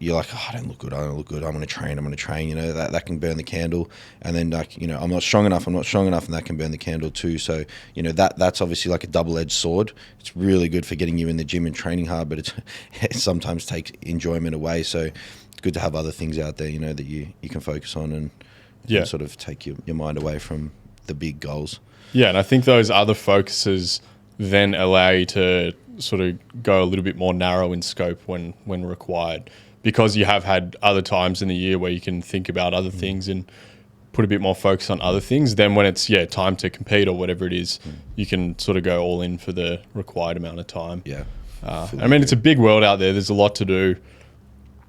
You're like, oh, I don't look good. I'm going to train. You know, that can burn the candle. And then, like, you know, I'm not strong enough, and that can burn the candle too. So, you know, that's obviously like a double-edged sword. It's really good for getting you in the gym and training hard, but it sometimes takes enjoyment away. So it's good to have other things out there, you know, that you can focus on and sort of take your mind away from the big goals. Yeah, and I think those other focuses then allow you to sort of go a little bit more narrow in scope when required. Because you have had other times in the year where you can think about other things and put a bit more focus on other things, then when it's time to compete or whatever it is, you can sort of go all in for the required amount of time. Yeah. I mean, it's a big world out there. There's a lot to do.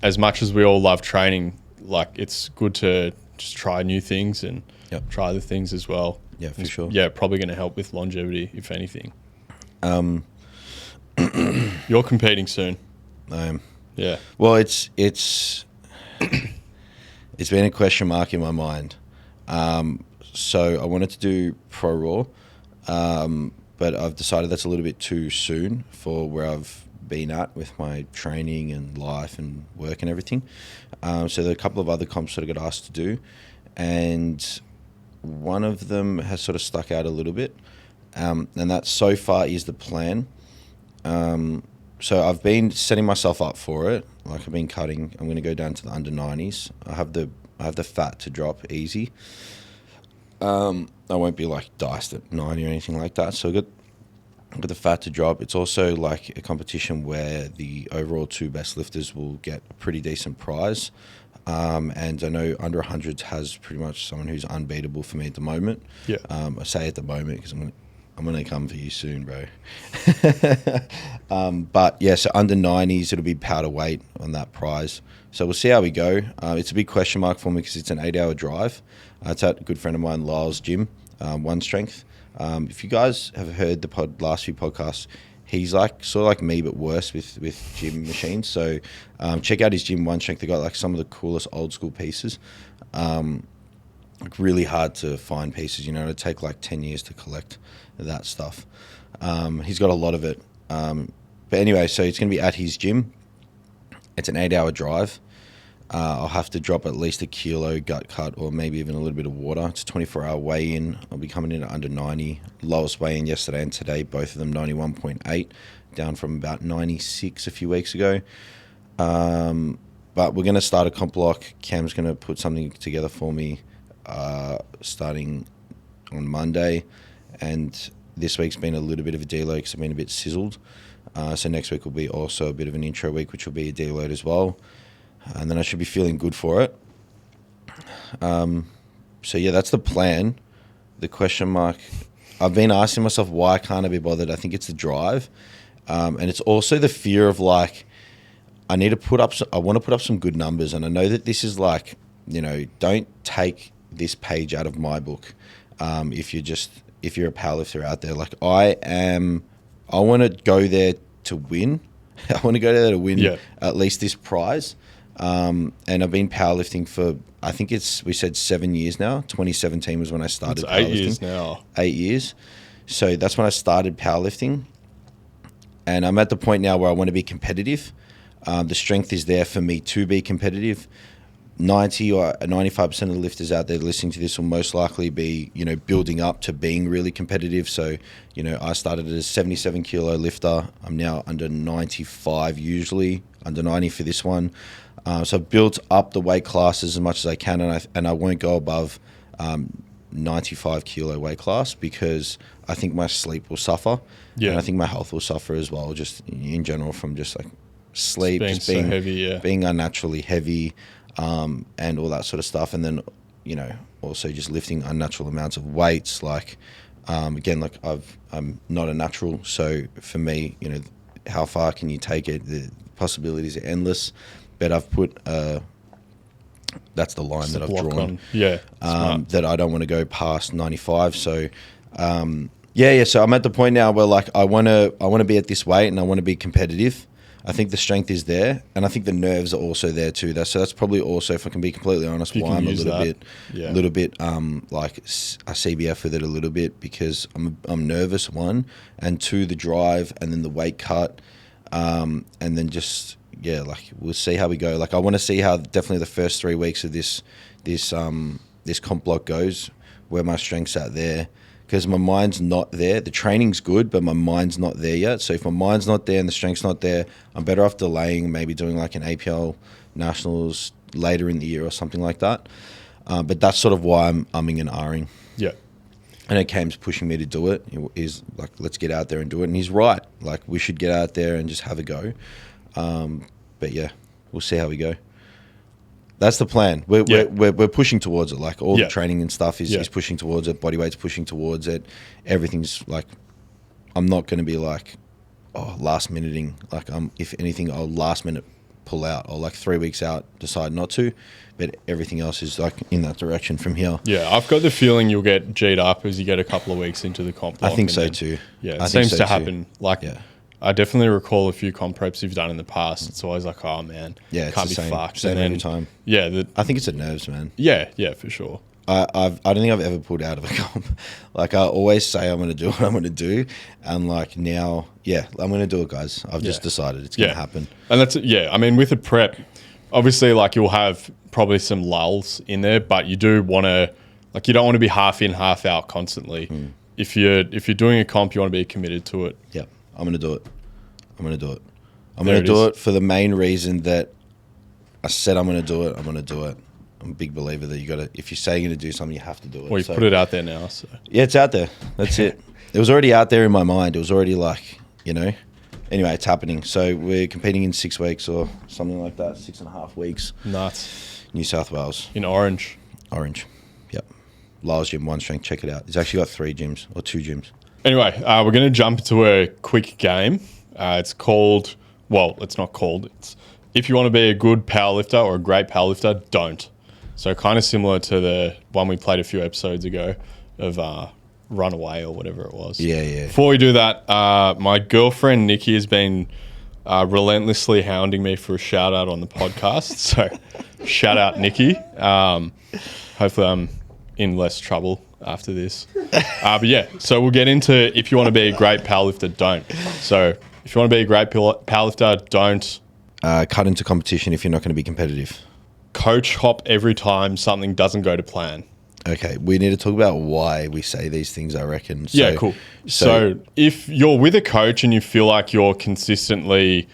As much as we all love training, like, it's good to just try new things and try other things as well. Yeah, for sure. Yeah, probably going to help with longevity, if anything. You're competing soon. Yeah. Well, it's been a question mark in my mind. So I wanted to do Pro Raw, but I've decided that's a little bit too soon for where I've been at with my training and life and work and everything. So there are a couple of other comps that I got asked to do, and one of them has sort of stuck out a little bit, and that so far is the plan. So I've been setting myself up for it. Like, I've been cutting. I'm going to go down to the under 90s. I have the fat to drop easy. I won't be like diced at 90 or anything like that. So I've got the fat to drop. It's also like a competition where the overall 2 best lifters will get a pretty decent prize. And I know under 100s has pretty much someone who's unbeatable for me at the moment. Yeah. I say at the moment because I'm going to come for you soon, bro. But yeah, so under 90s, it'll be powder weight on that prize. So we'll see how we go. It's a big question mark for me because it's an 8-hour drive. It's at a good friend of mine, Lyle's gym, One Strength. If you guys have heard the last few podcasts, he's like sort of like me, but worse with gym machines. So check out his gym, One Strength. They got like some of the coolest old school pieces. Like, really hard to find pieces, you know. It'd take like 10 years to collect that stuff. He's got a lot of it. But anyway, so it's going to be at his gym. It's an 8-hour drive. I'll have to drop at least 1 kilo gut cut or maybe even a little bit of water. It's a 24-hour weigh-in. I'll be coming in at under 90. Lowest weigh-in yesterday and today, both of them 91.8, down from about 96 a few weeks ago. But we're going to start a comp block. Cam's going to put something together for me starting on Monday. And this week's been a little bit of a deload because I've been a bit sizzled. So next week will be also a bit of an intro week, which will be a deload as well. And then I should be feeling good for it. So yeah, that's the plan. The question mark, I've been asking myself, why can't I be bothered? I think it's the drive. And it's also the fear of like, I want to put up some good numbers. And I know that this is like, you know, don't take this page out of my book. If you're a powerlifter out there, like I want to go there to win. I want to go there to win at least this prize. And I've been powerlifting for, I think we said 7 years now. 2017 was when I started powerlifting. 8 years now. 8 years. So that's when I started powerlifting. And I'm at the point now where I want to be competitive. The strength is there for me to be competitive. 90 or 95% of the lifters out there listening to this will most likely be, building up to being really competitive. So, I started as a 77 kilo lifter. I'm now under 95 usually, under 90 for this one. So I've built up the weight classes as much as I can, and I won't go above 95 kilo weight class because I think my sleep will suffer. Yeah. And I think my health will suffer as well, just in general from just like sleep, being just being so heavy, being unnaturally heavy, and all that sort of stuff. And then, also just lifting unnatural amounts of weights. Like, again, like I'm not a natural. So for me, how far can you take it? The possibilities are endless. But I've put, that's the line that I've drawn. On. Yeah. That I don't want to go past 95. So, so I'm at the point now where like I want to be at this weight and I want to be competitive. I think the strength is there, and I think the nerves are also there too. That's probably also, if I can be completely honest, why I'm a little bit like a CBF with it a little bit, because I'm nervous, one, and two, the drive, and then the weight cut, and then just like we'll see how we go. Like I want to see how definitely the first 3 weeks of this comp block goes, where my strength's at there. Because my mind's not there. The training's good, but my mind's not there yet. So if my mind's not there and the strength's not there, I'm better off delaying, maybe doing like an APL Nationals later in the year or something like that. But that's sort of why I'm umming and ahhing. Yeah. I know Cam's pushing me to do it. He's like, let's get out there and do it. And he's right. Like, we should get out there and just have a go. But yeah, we'll see how we go. That's the plan. We're pushing towards it. Like all the training and stuff is pushing towards it. Bodyweight's pushing towards it. Everything's like, I'm not going to be like, last minuting. Like if anything, I'll last minute pull out, or like 3 weeks out decide not to. But everything else is like in that direction from here. Yeah, I've got the feeling you'll get G'd up as you get a couple of weeks into the comp block. I think so too. Yeah, it seems to happen. Like. Yeah. I definitely recall a few comp preps you've done in the past. It's always like, oh man, it's can't the be same, fucked. Same every time. Yeah, I think it's the nerves, man. Yeah, for sure. I don't think I've ever pulled out of a comp. Like I always say I'm going to do what I'm going to do, and like now, I'm going to do it, guys. I've just decided it's going to happen. And that's I mean, with a prep, obviously, like you'll have probably some lulls in there, but you do want to, like, you don't want to be half in, half out constantly. If you're doing a comp, you want to be committed to it. Yeah, I'm going to do it. I'm going to do it for the main reason that I said I'm going to do it. I'm going to do it. I'm a big believer that if you say you're going to do something, you have to do it. Well, you put it out there now. So. Yeah, it's out there. That's it. It was already out there in my mind. It was already like, Anyway, it's happening. So we're competing in 6 weeks or something like that, 6.5 weeks. Nuts. New South Wales. In Orange. Yep. Lyle's Gym, One Strength. Check it out. It's actually got 3 gyms or 2 gyms. Anyway, we're going to jump into a quick game. It's called, it's not called. It's if you want to be a good powerlifter or a great powerlifter, don't. So kind of similar to the one we played a few episodes ago of Runaway or whatever it was. Yeah. Before we do that, my girlfriend Nikki has been relentlessly hounding me for a shout out on the podcast. So shout out Nikki. Hopefully I'm in less trouble after this. So we'll get into if you want to be a great powerlifter, don't. So if you want to be a great powerlifter, don't. Cut into competition if you're not going to be competitive. Coach hop every time something doesn't go to plan. Okay, we need to talk about why we say these things, I reckon. Cool. So if you're with a coach and you feel like you're consistently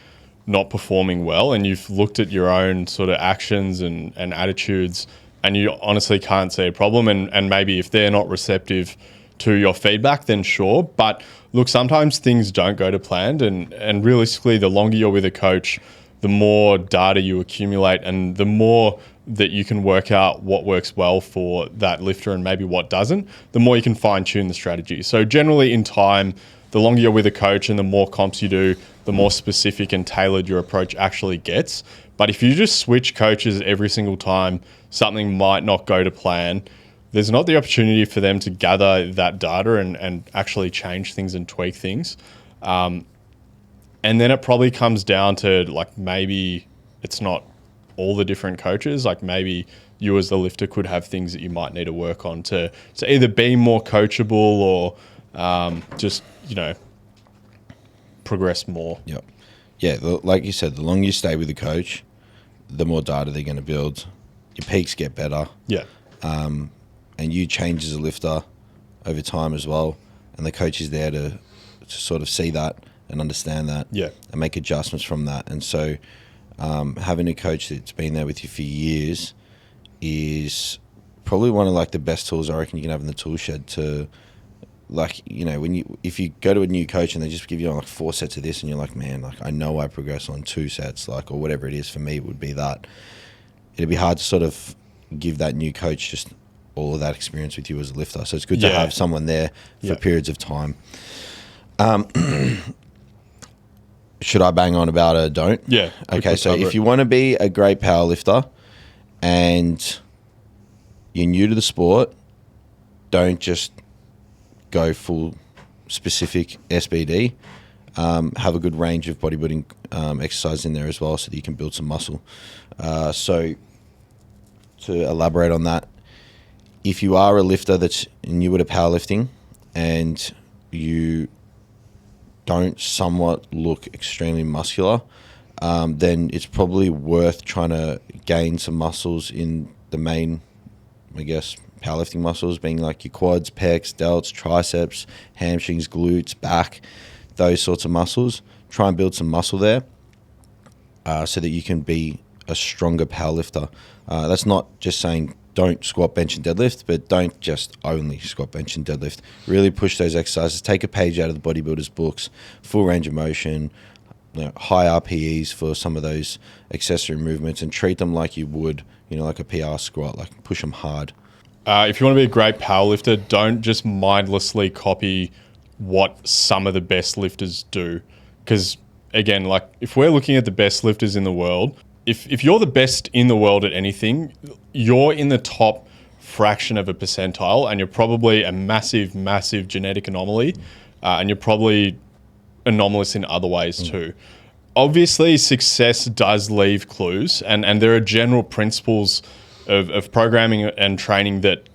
not performing well and you've looked at your own sort of actions and attitudes and you honestly can't see a problem, and maybe if they're not receptive to your feedback, then sure. But look, sometimes things don't go to plan, and realistically, the longer you're with a coach, the more data you accumulate and the more that you can work out what works well for that lifter and maybe what doesn't, the more you can fine tune the strategy. So generally in time, the longer you're with a coach and the more comps you do, the more specific and tailored your approach actually gets. But if you just switch coaches every single time something might not go to plan, there's not the opportunity for them to gather that data and actually change things and tweak things. And then it probably comes down to like maybe it's not all the different coaches. Like maybe you as the lifter could have things that you might need to work on to either be more coachable or just, progress more. Yep. Yeah, like you said, the longer you stay with the coach, the more data they're going to build. your peaks get better. Yeah. And you change as a lifter over time as well. And the coach is there to sort of see that and understand that. Yeah. And make adjustments from that. And so having a coach that's been there with you for years is probably one of like the best tools I reckon you can have in the tool shed to, like, you know, if you go to a new coach and they just give you like 4 sets of this and you're like, man, like I know I progress on 2 sets, like, or whatever it is. For me, it would be that. It'd be hard to sort of give that new coach just all of that experience with you as a lifter. So it's good to have someone there for periods of time. Should I bang on about it? Don't? Yeah. Okay, so if you want to be a great power lifter and you're new to the sport, don't just go full specific SBD. Have a good range of bodybuilding exercise in there as well so that you can build some muscle. So to elaborate on that, if you are a lifter that's newer to powerlifting and you don't somewhat look extremely muscular, then it's probably worth trying to gain some muscles in the main, I guess, powerlifting muscles, being like your quads, pecs, delts, triceps, hamstrings, glutes, back, those sorts of muscles. Try and build some muscle there so that you can be a stronger powerlifter. That's not just saying don't squat, bench, and deadlift, but don't just only squat, bench, and deadlift. Really push those exercises. Take a page out of the bodybuilders' books, full range of motion, high RPEs for some of those accessory movements, and treat them like you would, like a PR squat, like push them hard. If you want to be a great powerlifter, don't just mindlessly copy what some of the best lifters do. Because, again, like if we're looking at the best lifters in the world, if you're the best in the world at anything, you're in the top fraction of a percentile, and you're probably a massive, massive genetic anomaly, and you're probably anomalous in other ways too. Obviously, success does leave clues, and there are general principles of programming and training that,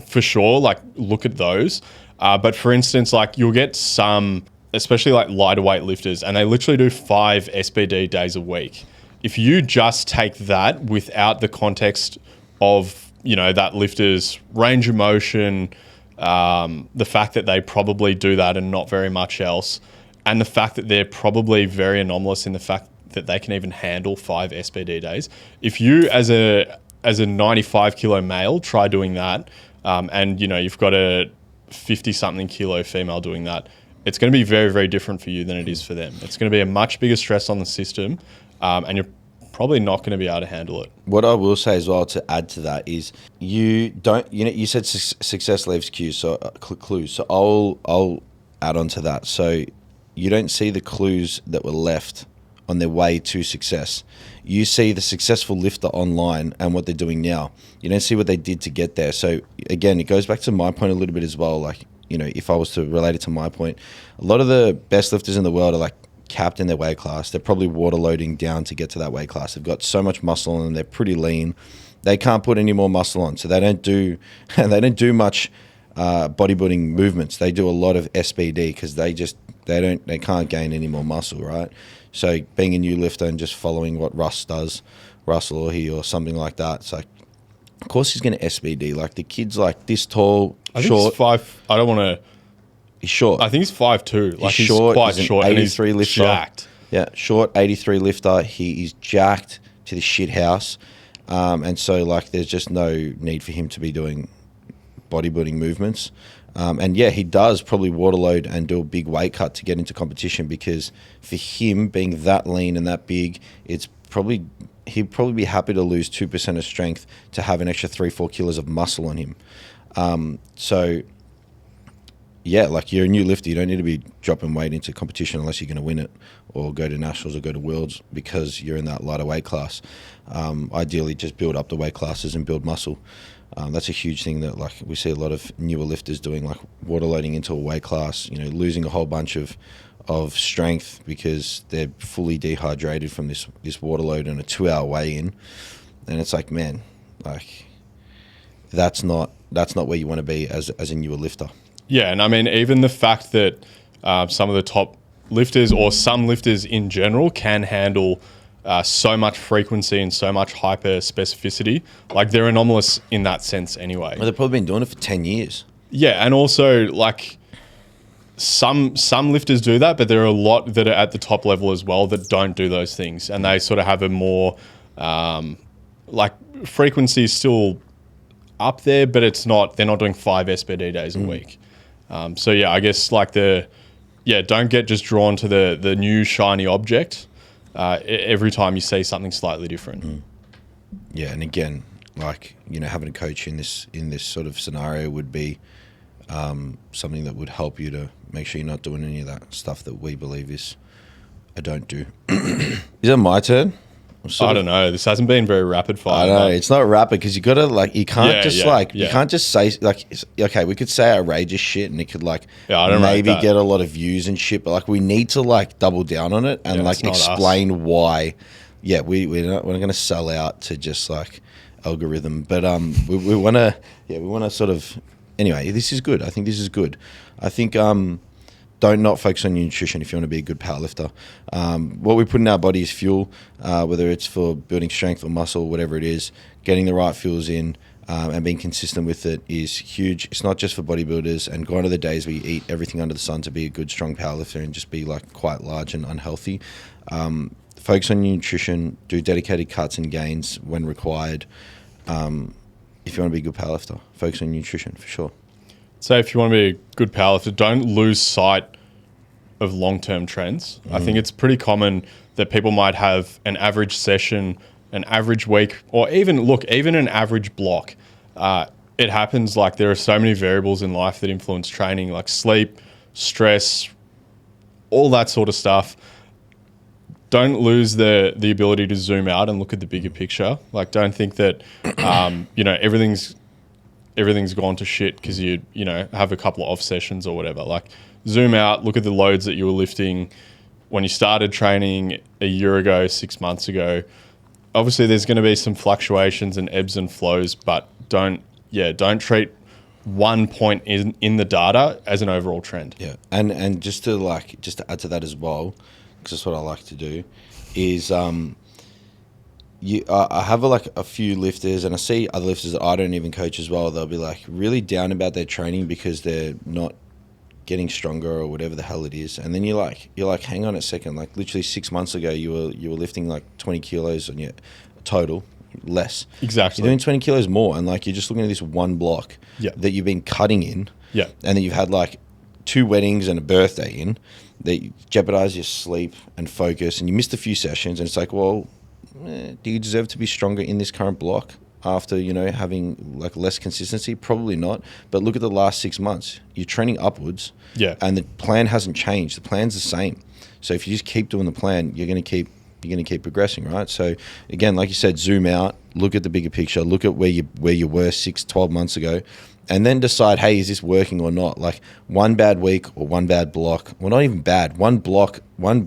for sure, like look at those. But for instance, like you'll get some, especially like lighter weight lifters, and they literally do 5 SBD days a week. If you just take that without the context of, that lifter's range of motion, the fact that they probably do that and not very much else, and the fact that they're probably very anomalous in the fact that they can even handle 5 SBD days. If you, as a 95 kilo male, try doing that, and you've got a 50 something kilo female doing that, it's going to be very, very different for you than it is for them. It's going to be a much bigger stress on the system, and you're probably not going to be able to handle it. What I will say as well to add to that is you said success leaves clues, so I'll add on to that. So you don't see the clues that were left on their way to success. You see the successful lifter online and what they're doing now. You don't see what they did to get there. So again, it goes back to my point a little bit as well. Like, if I was to relate it to my point, a lot of the best lifters in the world are like capped in their weight class. They're probably water loading down to get to that weight class. They've got so much muscle on them. They're pretty lean. They can't put any more muscle on. So they don't do much bodybuilding movements. They do a lot of SBD because they can't gain any more muscle, right? So being a new lifter and just following what Russell or something like that, it's like, of course he's going to SBD. Like the kid's like this tall, I short. think he's 5. I don't want to. He's short. I think he's 5'2". Like he's short. Quite he's short. 83 and he's lifter. Jacked. Yeah, short 83 lifter. He is jacked to the shit house, and so like there's just no need for him to be doing bodybuilding movements. And yeah, he does probably waterload and do a big weight cut to get into competition, because for him being that lean and that big, he'd probably be happy to lose 2% of strength to have an extra 3-4 kilos of muscle on him. So yeah, like you're a new lifter, you don't need to be dropping weight into competition unless you're going to win it or go to nationals or go to worlds because you're in that lighter weight class. Ideally, just build up the weight classes and build muscle. That's a huge thing that like we see a lot of newer lifters doing, like water loading into a weight class, losing a whole bunch of strength because they're fully dehydrated from this water load and a 2-hour weigh-in. And it's like, man, like that's not where you want to be as a newer lifter. Yeah, and I mean, even the fact that some of the top lifters or some lifters in general can handle so much frequency and so much hyper specificity. Like they're anomalous in that sense anyway. Well, they've probably been doing it for 10 years. Yeah, and also like some lifters do that, but there are a lot that are at the top level as well that don't do those things, and they sort of have a more like frequency is still up there, but it's not. They're not doing 5 SBD days a week. So yeah, I guess like don't get just drawn to the new shiny object every time you see something slightly different. Yeah, and again, like having a coach in this sort of scenario would be something that would help you to make sure you're not doing any of that stuff that we believe is a don't do. Is it my turn? I don't know. This hasn't been very rapid fire. I know it's not rapid because you gotta you can't you can't just say okay, we could say outrageous shit and it could maybe get a lot of views and shit, but we need to double down on it and explain why. Yeah, we're not gonna sell out to just algorithm, but we wanna sort of anyway. This is good. I think this is good. I think don't not focus on your nutrition if you want to be a good powerlifter. What we put in our body is fuel, whether it's for building strength or muscle, whatever it is. Getting the right fuels in and being consistent with it is huge. It's not just for bodybuilders, and gone are the days where you eat everything under the sun to be a good, strong powerlifter and just be quite large and unhealthy. Focus on your nutrition, do dedicated cuts and gains when required. If you want to be a good powerlifter, focus on your nutrition for sure. So if you want to be a good powerlifter, don't lose sight of long-term trends. I think it's pretty common that people might have an average session, an average week, or even an average block. It happens there are so many variables in life that influence training, like sleep, stress, all that sort of stuff. Don't lose the ability to zoom out and look at the bigger picture. Don't think that everything's gone to shit because you have a couple of off sessions or whatever. Zoom out, look at the loads that you were lifting when you started training a year ago, 6 months ago. Obviously there's going to be some fluctuations and ebbs and flows, but don't treat one point in the data as an overall trend. Yeah. And just to add to that as well, because that's what I like to do, is I have a few lifters, and I see other lifters that I don't even coach as well. They'll be really down about their training because they're not getting stronger or whatever the hell it is. And then you're hang on a second. Literally 6 months ago, you were lifting 20 kilos on your total, less. Exactly. You're doing 20 kilos more, and you're just looking at this one block that you've been cutting in. Yeah. And then you've had 2 weddings and a birthday in that jeopardize your sleep and focus, and you missed a few sessions, and it's well, do you deserve to be stronger in this current block after having less consistency? Probably not. But look at the last 6 months. You're trending upwards, and the plan hasn't changed. The plan's the same. So if you just keep doing the plan, you're going to keep progressing, right? So again, like you said, zoom out, look at the bigger picture, look at where you were 12 months ago, and then decide, hey, is this working or not? One bad week or one bad block, well, not even bad, one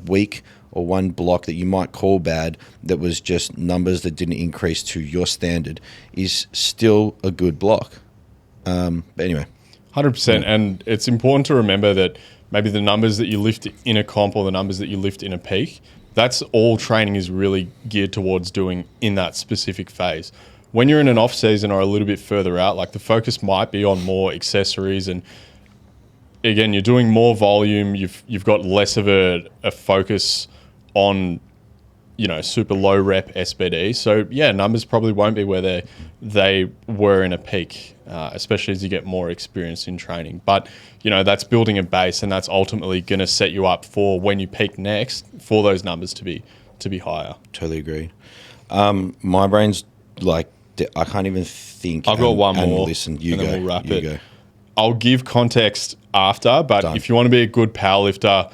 week or one block that you might call bad that was just numbers that didn't increase to your standard is still a good block. But anyway. 100%. And it's important to remember that maybe the numbers that you lift in a comp or the numbers that you lift in a peak, that's all training is really geared towards doing in that specific phase. When you're in an off season or a little bit further out, the focus might be on more accessories, and again, you're doing more volume. You've got less of a focus on, super low rep SBD. So yeah, numbers probably won't be where they were in a peak, especially as you get more experience in training. But that's building a base, and that's ultimately going to set you up for when you peak next for those numbers to be higher. Totally agree. My brain's I can't even think. I've got one more. Listen, you and go. Then we'll wrap it. Go. I'll give context after, but if you want to be a good powerlifter,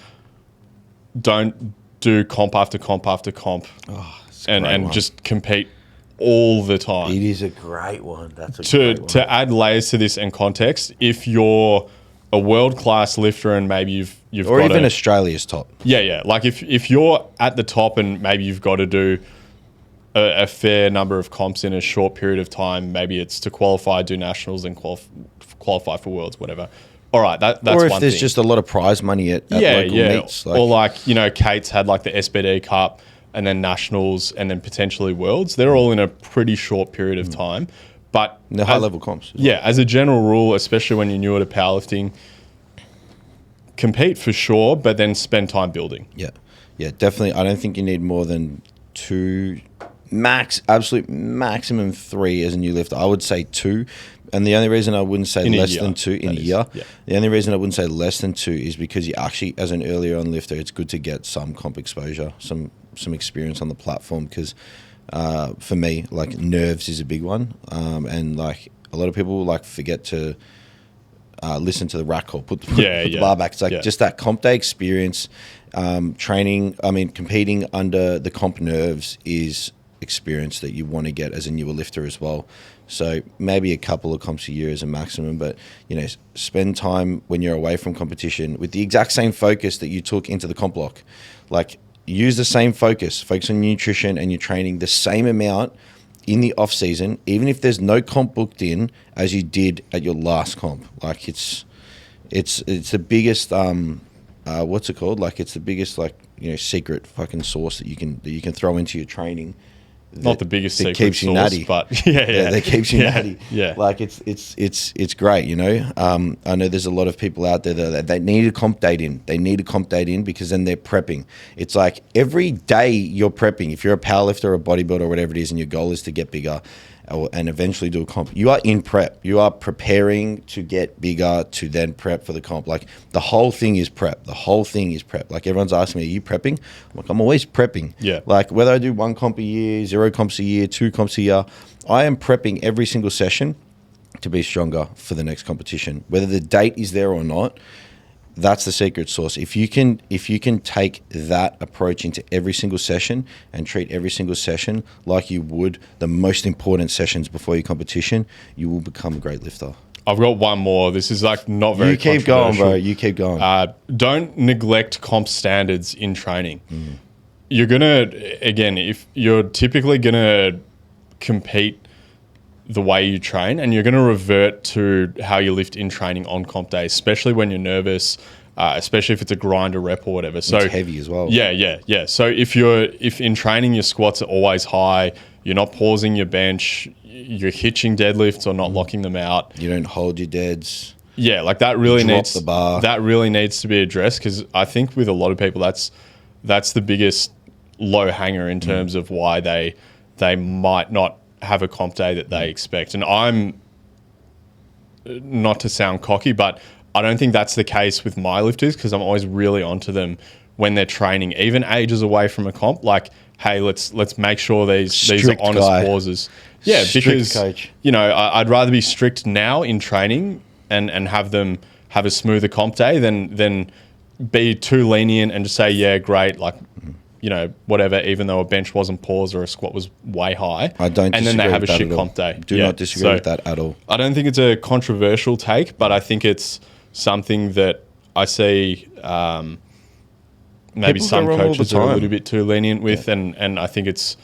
don't do comp after comp after comp, and just compete all the time. It is a great one. That's a great one. To add layers to this and context, if you're a world class lifter and maybe you've or got even Australia's top. Yeah. If you're at the top and maybe you've got to do a fair number of comps in a short period of time, maybe it's to qualify, do nationals, and qualify for worlds, whatever. All right, that's one thing. Or if there's just a lot of prize money at local meets. Or Kate's had the SBD Cup. and then nationals, and then potentially worlds. They're all in a pretty short period of time. But The high level comps. yeah, as a general rule, especially when you're newer to powerlifting, compete for sure, but then spend time building. Yeah. Yeah, definitely. I don't think you need more than 2, absolute maximum 3 as a new lifter. I would say 2. And the only reason I wouldn't say less than 2 in a year, the only reason I wouldn't say less than 2 is because you actually, as an earlier on lifter, it's good to get some comp exposure, some experience on the platform. Because for me, like, nerves is a big one, and like a lot of people like forget to listen to the rack call, put the bar back. It's like just that comp day experience, training. I mean, competing under the comp nerves is experience that you want to get as a newer lifter as well. So maybe a couple of comps a year is a maximum, but spend time when you're away from competition with the exact same focus that you took into the comp block. Like, use the same focus on your nutrition and your training the same amount in the off season, even if there's no comp booked in, as you did at your last comp. Like, it's the biggest what's it called? Like, it's the biggest secret fucking sauce that you can throw into your training. Not the biggest secret keeps you sauce, natty. but that keeps you natty. Yeah, like it's great. I know there's a lot of people out there that they need a comp date in. They need a comp date in because then they're prepping. It's like every day you're prepping. If you're a powerlifter or a bodybuilder or whatever it is, and your goal is to get bigger and eventually do a comp, you are in prep. You are preparing to get bigger to then prep for the comp. Like, the whole thing is prep. Like, everyone's asking me, are you prepping? I'm like, I'm always prepping. Yeah. Like, whether I do 1 comp a year, 0 comps a year, 2 comps a year, I am prepping every single session to be stronger for the next competition. Whether the date is there or not, that's the secret sauce. If you can take that approach into every single session and treat every single session like you would the most important sessions before your competition, you will become a great lifter. I've got one more. This is like not very controversial. You keep going, bro. You keep going. Don't neglect comp standards in training. You're gonna, again, if you're typically gonna compete the way you train, and you're going to revert to how you lift in training on comp day, especially when you're nervous, especially if it's a grinder rep or whatever. So it's heavy as well. Yeah. So if in training your squats are always high, you're not pausing your bench, you're hitching deadlifts or not locking them out. You don't hold your deads. Yeah, like that really needs the bar. That really needs to be addressed, because I think with a lot of people that's the biggest low hanger in terms of why they might not have a comp day that they expect. And I'm, not to sound cocky, but I don't think that's the case with my lifters, because I'm always really onto them when they're training, even ages away from a comp. Like, hey, let's make sure these are honest pauses. Yeah, because coach. I'd rather be strict now in training and have them have a smoother comp day than be too lenient and just say, yeah, great, like, whatever, even though a bench wasn't paused or a squat was way high. I don't disagree. And then they have a with that shit at all. comp day. Do not disagree with that at all. I don't think it's a controversial take, but I think it's something that I see maybe People some go wrong all the coaches are a time. little bit too lenient with, and I think it's,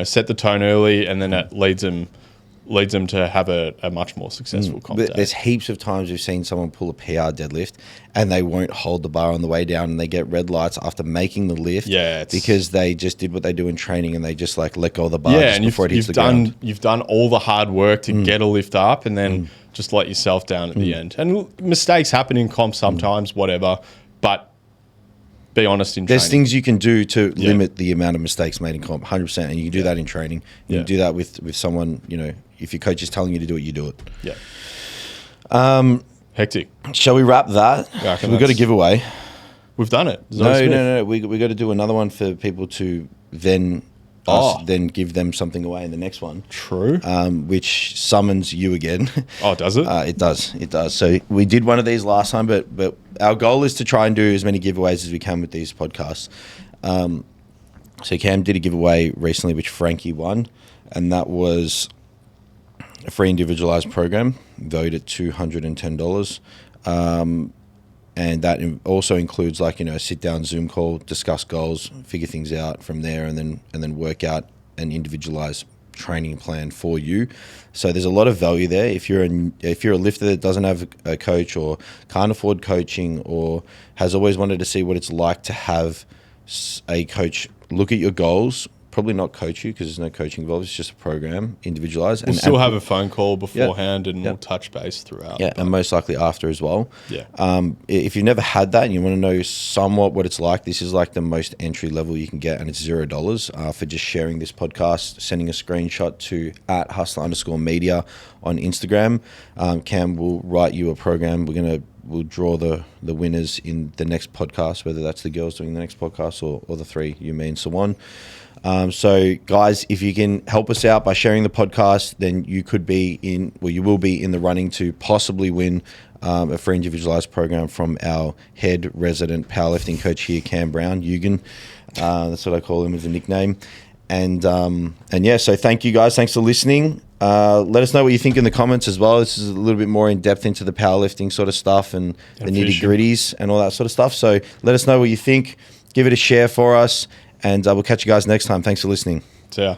set the tone early, and then it leads them to have a much more successful comp day. There's heaps of times we've seen someone pull a PR deadlift and they won't hold the bar on the way down, and they get red lights after making the lift because they just did what they do in training and they just let go of the bar just before it hits the ground. You've done all the hard work to get a lift up, and then just let yourself down at the end. And mistakes happen in comp sometimes, whatever, but be honest in training. There's things you can do to limit the amount of mistakes made in comp, 100%, and you can do that in training. You can do that with someone, if your coach is telling you to do it, you do it. Yeah. Hectic. Shall we wrap that? We've got a giveaway. We've done it. No. We got to do another one for people to then give them something away in the next one. True. Which summons you again. Oh, does it? It does. So we did one of these last time, but our goal is to try and do as many giveaways as we can with these podcasts. So Cam did a giveaway recently, which Frankie won, and that was a free individualized program valued at $210. And that also includes a sit down Zoom call, discuss goals, figure things out from there, and then work out an individualized training plan for you. So there's a lot of value there. If you're a lifter that doesn't have a coach or can't afford coaching or has always wanted to see what it's like to have a coach look at your goals. Probably not coach you because there's no coaching involved. It's just a program, individualized. We'll still have a phone call beforehand and Yeah. we'll touch base throughout. Yeah, and most likely after as well. Yeah. If you've never had that and you want to know somewhat what it's like, this is like the most entry level you can get, and it's $0 for just sharing this podcast, sending a screenshot to @hustler_media on Instagram. Cam will write you a program. We'll draw the winners in the next podcast, whether that's the girls doing the next podcast or the three, you, me, and so on. So guys, if you can help us out by sharing the podcast, then you will be in the running to possibly win a free individualized program from our head resident powerlifting coach here, Cam Brown, Eugen. That's what I call him as a nickname. And yeah, so thank you guys. Thanks for listening. Let us know what you think in the comments as well. This is a little bit more in depth into the powerlifting sort of stuff and the nitty gritties and all that sort of stuff. So let us know what you think. Give it a share for us. And we'll catch you guys next time. Thanks for listening. See ya.